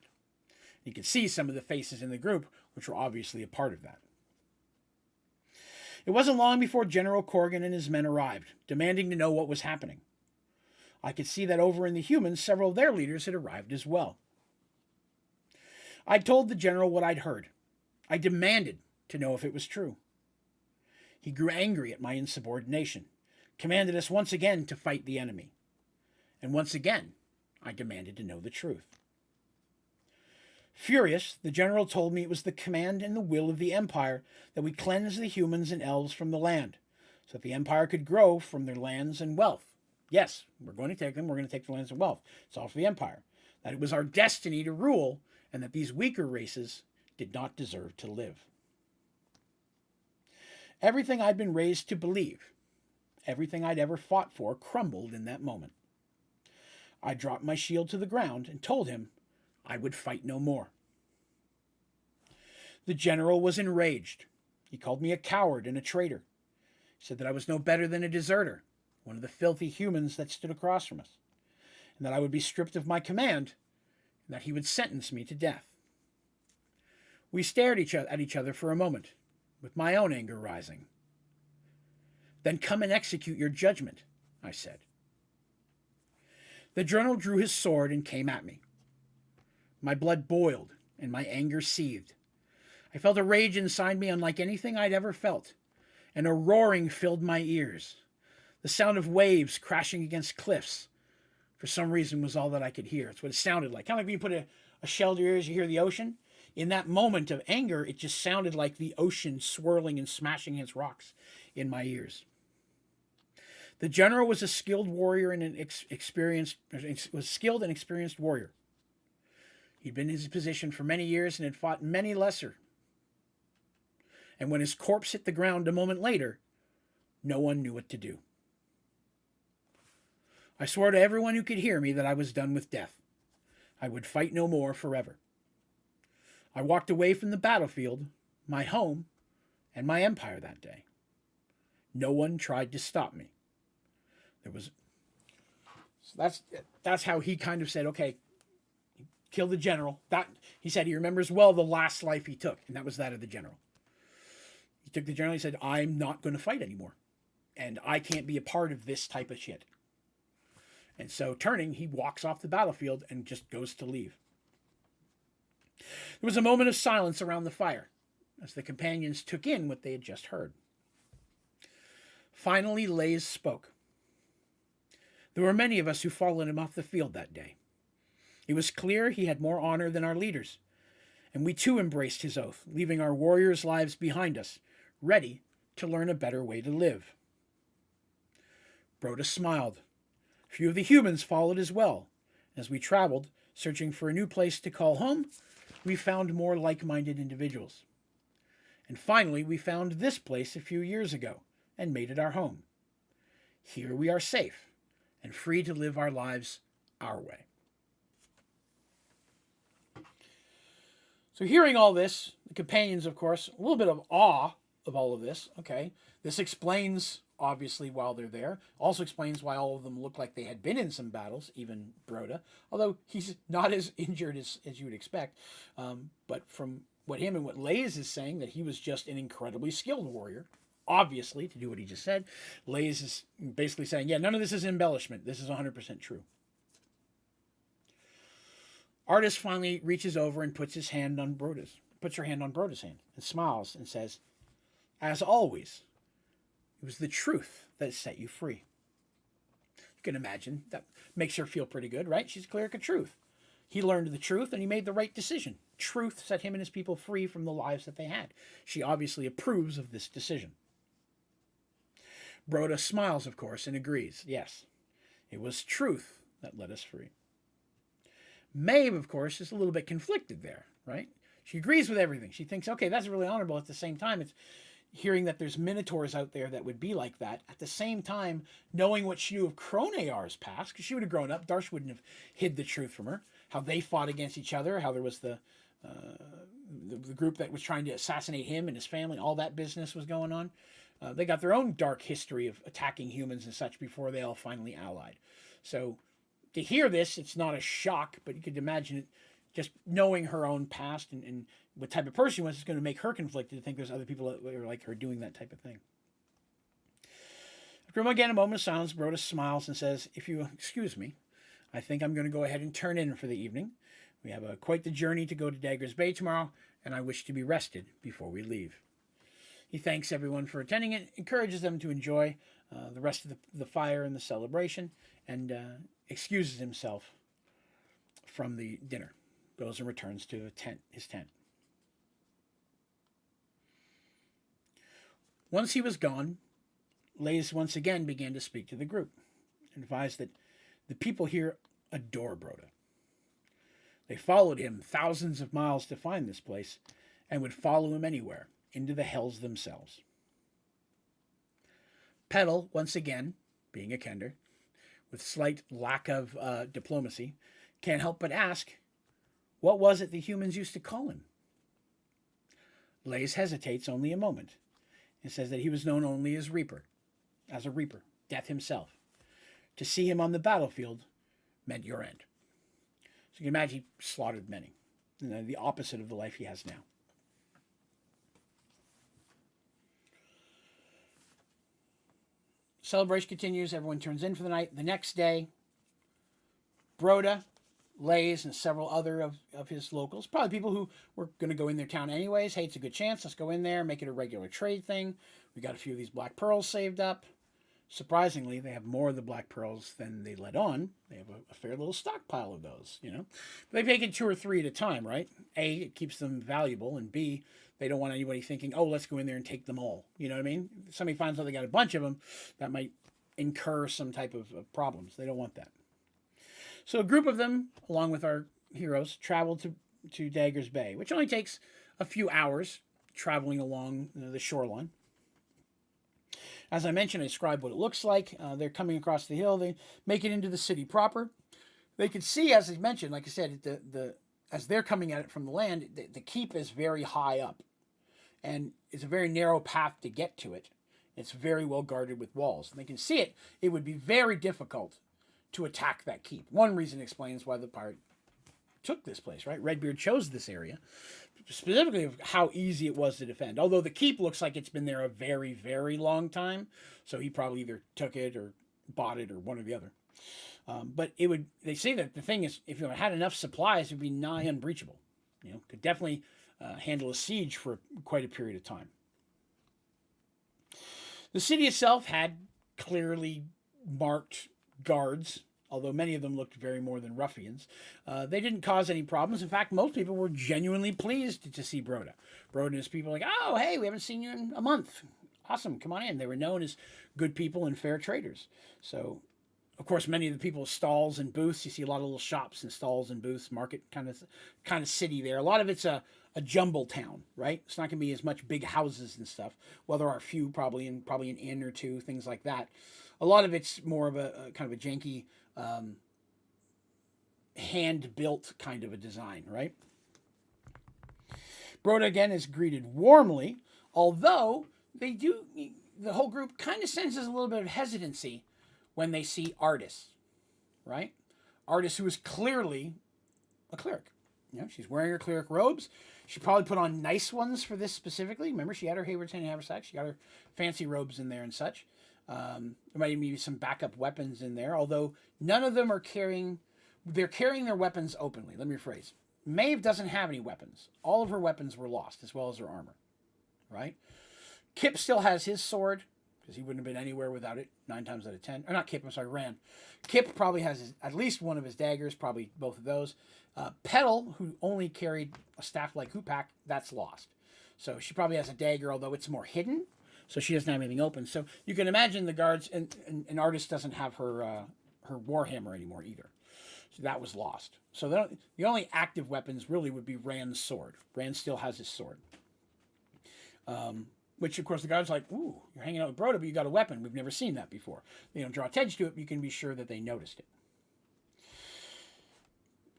You can see some of the faces in the group, which were obviously a part of that. It wasn't long before General Corgan and his men arrived, demanding to know what was happening. I could see that over in the humans, several of their leaders had arrived as well. I told the general what I'd heard. I demanded to know if it was true. He grew angry at my insubordination, commanded us once again to fight the enemy. And once again, I demanded to know the truth. Furious, the general told me it was the command and the will of the empire that we cleanse the humans and elves from the land, so that the empire could grow from their lands and wealth. Yes, we're going to take them, we're going to take the lands and wealth. It's all for the empire. That it was our destiny to rule, and that these weaker races did not deserve to live. Everything I'd been raised to believe, everything I'd ever fought for, crumbled in that moment. I dropped my shield to the ground and told him I would fight no more. The general was enraged. He called me a coward and a traitor. He said that I was no better than a deserter, one of the filthy humans that stood across from us, and that I would be stripped of my command, and that he would sentence me to death. We stared at each other for a moment, with my own anger rising. Then come and execute your judgment, I said. The general drew his sword and came at me. My blood boiled and my anger seethed. I felt a rage inside me unlike anything I'd ever felt, and a roaring filled my ears. The sound of waves crashing against cliffs, for some reason, was all that I could hear. It's what it sounded like. Kind of like when you put a shell to your ears, you hear the ocean. In that moment of anger, it just sounded like the ocean swirling and smashing against rocks in my ears. The general was a skilled warrior and was skilled and experienced warrior. He'd been in his position for many years and had fought many lesser. And when his corpse hit the ground a moment later, no one knew what to do. I swore to everyone who could hear me that I was done with death. I would fight no more forever. I walked away from the battlefield, my home, and my empire that day. No one tried to stop me. So that's how he kind of said, okay, kill the general. That he said he remembers well the last life he took, and that was that of the general. He took the general. He said, I'm not going to fight anymore, and I can't be a part of this type of shit. And so turning, he walks off the battlefield and just goes to leave. There was a moment of silence around the fire as the companions took in what they had just heard. Finally, Lays spoke. There were many of us who followed him off the field that day. It was clear he had more honor than our leaders, and we too embraced his oath, leaving our warriors' lives behind us, ready to learn a better way to live. Broda smiled. A few of the humans followed as well. As we traveled, searching for a new place to call home, we found more like-minded individuals. And finally, we found this place a few years ago and made it our home. Here we are safe and free to live our lives our way. So hearing all this, the companions, of course, a little bit of awe of all of this. Okay, this explains, obviously, while they're there. Also explains why all of them look like they had been in some battles, even Broda. Although he's not as injured as you would expect. But from what him and what Lays is saying, that he was just an incredibly skilled warrior. Obviously, to do what he just said, Lays is basically saying, yeah, none of this is embellishment. This is 100% true. Artist finally reaches over and puts her hand on Broda's hand and smiles and says, as always, it was the truth that set you free. You can imagine that makes her feel pretty good, right? She's clear of truth. He learned the truth and he made the right decision. Truth set him and his people free from the lives that they had. She obviously approves of this decision. Broda smiles, of course, and agrees. Yes, it was truth that let us free. Maeve, of course, is a little bit conflicted there, right? She agrees with everything. She thinks, okay, that's really honorable. At the same time, it's hearing that there's minotaurs out there that would be like that. At the same time, knowing what she knew of Cronear's past, because she would have grown up. Darsh wouldn't have hid the truth from her. How they fought against each other. How there was the group that was trying to assassinate him and his family. All that business was going on. They got their own dark history of attacking humans and such before they all finally allied. So to hear this, it's not a shock, but you could imagine it, just knowing her own past and what type of person she was is going to make her conflicted to think there's other people that are like her doing that type of thing. After again a moment of silence, Broda smiles and says, if you excuse me, I think I'm going to go ahead and turn in for the evening. We have quite the journey to go to Dagger's Bay tomorrow, and I wish to be rested before we leave. He thanks everyone for attending it, encourages them to enjoy the rest of the fire and the celebration, and excuses himself from the dinner. Goes and returns to his tent. Once he was gone, Lays once again began to speak to the group and advised that the people here adore Broda. They followed him thousands of miles to find this place and would follow him anywhere, into the hells themselves. Petal, once again, being a Kender, with slight lack of diplomacy, can't help but ask, what was it the humans used to call him? Lays hesitates only a moment and says that he was known only as a Reaper, Death himself. To see him on the battlefield meant your end. So you can imagine he slaughtered many. The opposite of the life he has now. Celebration continues. Everyone turns in for the night. The next day, Broda, Lays, and several other of his locals, probably people who were going to go in their town anyways. Hey, it's a good chance. Let's go in there, make it a regular trade thing. We got a few of these black pearls saved up. Surprisingly, they have more of the black pearls than they let on. They have a fair little stockpile of those, But they take it 2 or 3 at a time, right? A, it keeps them valuable, and B, they don't want anybody thinking, oh, let's go in there and take them all. You know what I mean? If somebody finds out they got a bunch of them, that might incur some type of problems. They don't want that. So a group of them, along with our heroes, traveled to Dagger's Bay, which only takes a few hours traveling along the shoreline. As I mentioned, I described what it looks like. They're coming across the hill. They make it into the city proper. They can see, as I mentioned, like I said, as they're coming at it from the land, the keep is very high up, and it's a very narrow path to get to it. It's very well guarded with walls, and they can see it. It would be very difficult to attack that keep. One reason explains why the pirate took this place, right? Redbeard chose this area, specifically of how easy it was to defend. Although the keep looks like it's been there a very, very long time, so he probably either took it or bought it or one or the other. But it would. They say that the thing is, if you had enough supplies, it would be nigh unbreachable. Could definitely handle a siege for quite a period of time. The city itself had clearly marked guards, although many of them looked very more than ruffians. They didn't cause any problems. In fact, most people were genuinely pleased to see Broda. Broda and his people were like, oh, hey, we haven't seen you in a month. Awesome, come on in. They were known as good people and fair traders. So, of course, many of the people's stalls and booths, you see a lot of little shops and stalls and booths, market kind of city there. A lot of it's a jumble town, right? It's not going to be as much big houses and stuff. Well, there are a few, probably an inn or two, things like that. A lot of it's more of a kind of a janky, hand-built kind of a design, right? Broda, again, is greeted warmly, although the whole group kind of senses a little bit of hesitancy when they see Artis, right? Artis, who is clearly a cleric. She's wearing her cleric robes. She probably put on nice ones for this specifically. Remember, she had her Hayward's Hand Haversack. She got her fancy robes in there and such. There might even be some backup weapons in there, although none of them are carrying... They're carrying their weapons openly. Let me rephrase. Maeve doesn't have any weapons. All of her weapons were lost, as well as her armor, right? Kip still has his sword, because he wouldn't have been anywhere without it, 9 times out of 10. Or not Kip, I'm sorry, Rand. Kip probably has at least one of his daggers, probably both of those. Petal, who only carried a staff like Hoopak, that's lost. So she probably has a dagger, although it's more hidden, so she doesn't have anything open. So you can imagine the guards, and Artis doesn't have her warhammer anymore either. So that was lost. So the only active weapons really would be Rand's sword. Rand still has his sword. Which, of course, the guards are like, ooh, you're hanging out with Broda, but you got a weapon. We've never seen that before. They don't draw attention to it, but you can be sure that they noticed it.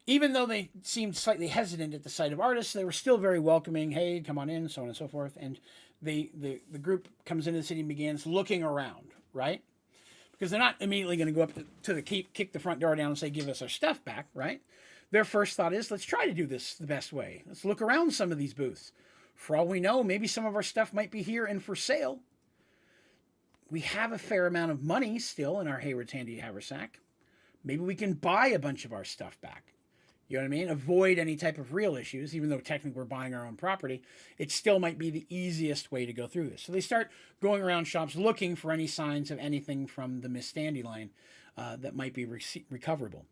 Even though they seemed slightly hesitant at the sight of Artis, they were still very welcoming. Hey, come on in, so on and so forth. And the group comes into the city and begins looking around, right? Because they're not immediately going to go up to the keep, kick the front door down and say, give us our stuff back, right? Their first thought is, let's try to do this the best way. Let's look around some of these booths. For all we know, maybe some of our stuff might be here and for sale. We have a fair amount of money still in our Hayward's Handy Haversack. Maybe we can buy a bunch of our stuff back. You know what I mean? Avoid any type of real issues, even though technically we're buying our own property. It still might be the easiest way to go through this. So they start going around shops looking for any signs of anything from the Miss Dandelion that might be recoverable.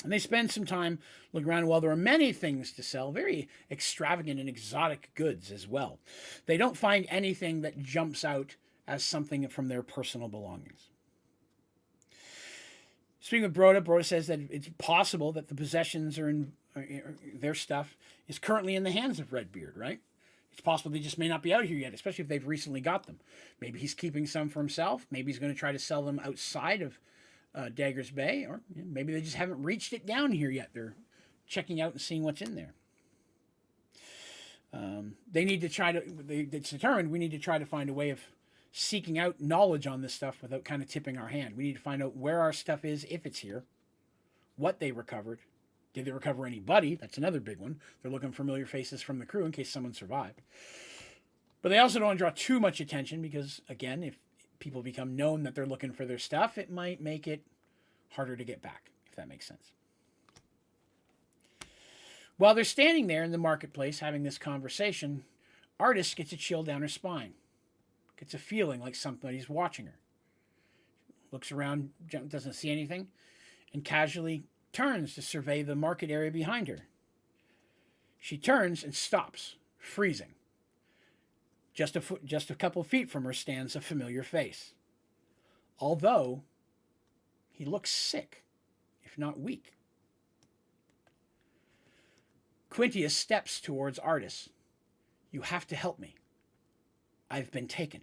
And they spend some time looking around. While there are many things to sell, very extravagant and exotic goods as well, they don't find anything that jumps out as something from their personal belongings. Speaking of Broda says that it's possible that the possessions their stuff is currently in the hands of Redbeard, right? It's possible they just may not be out here yet, especially if they've recently got them. Maybe he's keeping some for himself. Maybe he's going to try to sell them outside of Dagger's Bay, or maybe they just haven't reached it down here yet. They're checking out and seeing what's in there. It's determined we need to try to find a way of seeking out knowledge on this stuff without kind of tipping our hand. We need to find out where our stuff is, if it's here, what they recovered. Did they recover anybody? That's another big one. They're looking for familiar faces from the crew in case someone survived. But they also don't want to draw too much attention because, again, if people become known that they're looking for their stuff, it might make it harder to get back, if that makes sense. While they're standing there in the marketplace having this conversation, Artis gets a chill down her spine. Gets a feeling like somebody's watching her. Looks around, doesn't see anything, and casually turns to survey the market area behind her. She turns and stops, freezing. Just a couple feet from her stands a familiar face. Although, he looks sick, if not weak. Quintius steps towards Artis. You have to help me. I've been taken.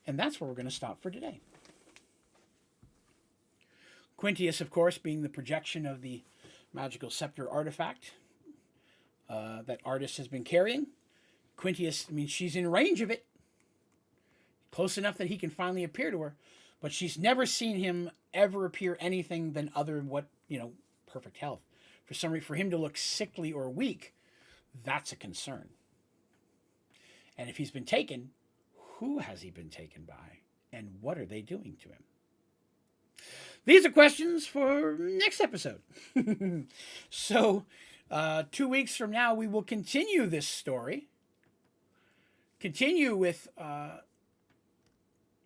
And that's where we're going to stop for today. Quintius, of course, being the projection of the magical scepter artifact that Artis has been carrying. Quintius, I mean, she's in range of it, close enough that he can finally appear to her, but she's never seen him ever appear anything than other than what, perfect health. For some reason, for him to look sickly or weak, that's a concern. And if he's been taken, who has he been taken by? And what are they doing to him? These are questions for next episode. So, 2 weeks from now, we will continue this story. Continue with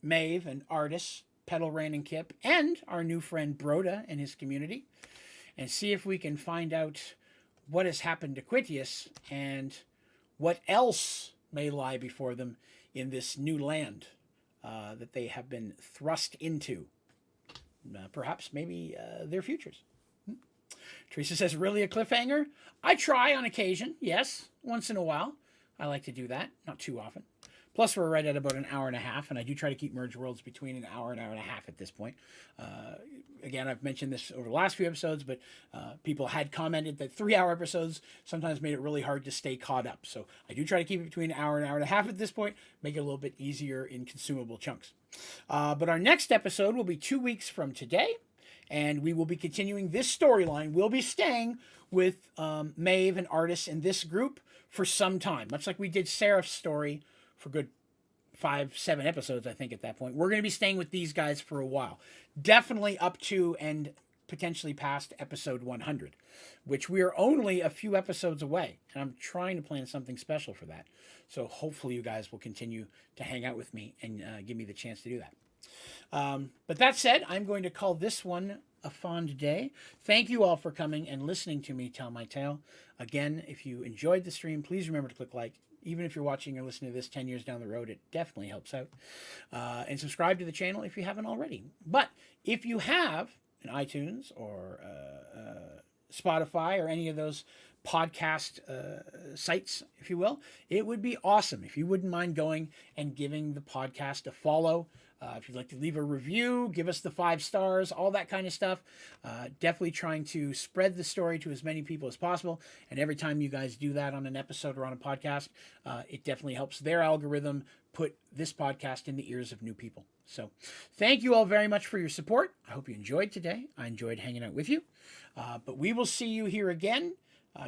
Maeve and Artis, Petal, Rain, and Kip, and our new friend Broda and his community, and see if we can find out what has happened to Quintius and what else may lie before them in this new land that they have been thrust into. Perhaps, maybe their futures. Teresa says, really a cliffhanger? I try on occasion, yes, once in a while. I like to do that, not too often. Plus, we're right at about an hour and a half, and I do try to keep Mergeworlds between an hour and a half at this point. Again, I've mentioned this over the last few episodes, but people had commented that 3-hour episodes sometimes made it really hard to stay caught up. So I do try to keep it between an hour and a half at this point, make it a little bit easier in consumable chunks. But our next episode will be 2 weeks from today, and we will be continuing this storyline. We'll be staying with Maeve and Artis in this group for some time, much like we did Seraph's story for good 5-7 episodes, I think, at that point. We're going to be staying with these guys for a while. Definitely up to and potentially past episode 100, which we are only a few episodes away. And I'm trying to plan something special for that. So hopefully you guys will continue to hang out with me and give me the chance to do that. But that said, I'm going to call this one a fond day. Thank you all for coming and listening to me tell my tale. Again, if you enjoyed the stream, please remember to click like. Even if you're watching or listening to this 10 years down the road, it definitely helps out. And subscribe to the channel if you haven't already. But if you have an iTunes or Spotify or any of those podcast sites, if you will, it would be awesome if you wouldn't mind going and giving the podcast a follow. If you'd like to leave a review, give us the 5 stars, all that kind of stuff. Definitely trying to spread the story to as many people as possible. And every time you guys do that on an episode or on a podcast, it definitely helps their algorithm put this podcast in the ears of new people. So thank you all very much for your support. I hope you enjoyed today. I enjoyed hanging out with you. But we will see you here again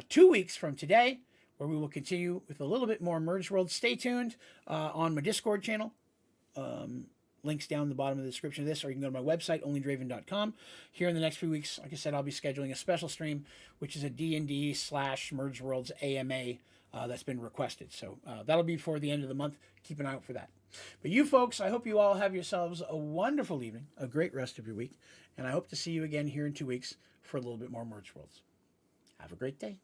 2 weeks from today, where we will continue with a little bit more Mergeworlds. Stay tuned on my Discord channel. Links down the bottom of the description of this, or you can go to my website, onlydraven.com. Here in the next few weeks, like I said, I'll be scheduling a special stream, which is a D&D / Mergeworlds AMA that's been requested. So that'll be before the end of the month. Keep an eye out for that. But you folks, I hope you all have yourselves a wonderful evening, a great rest of your week, and I hope to see you again here in 2 weeks for a little bit more Mergeworlds. Have a great day.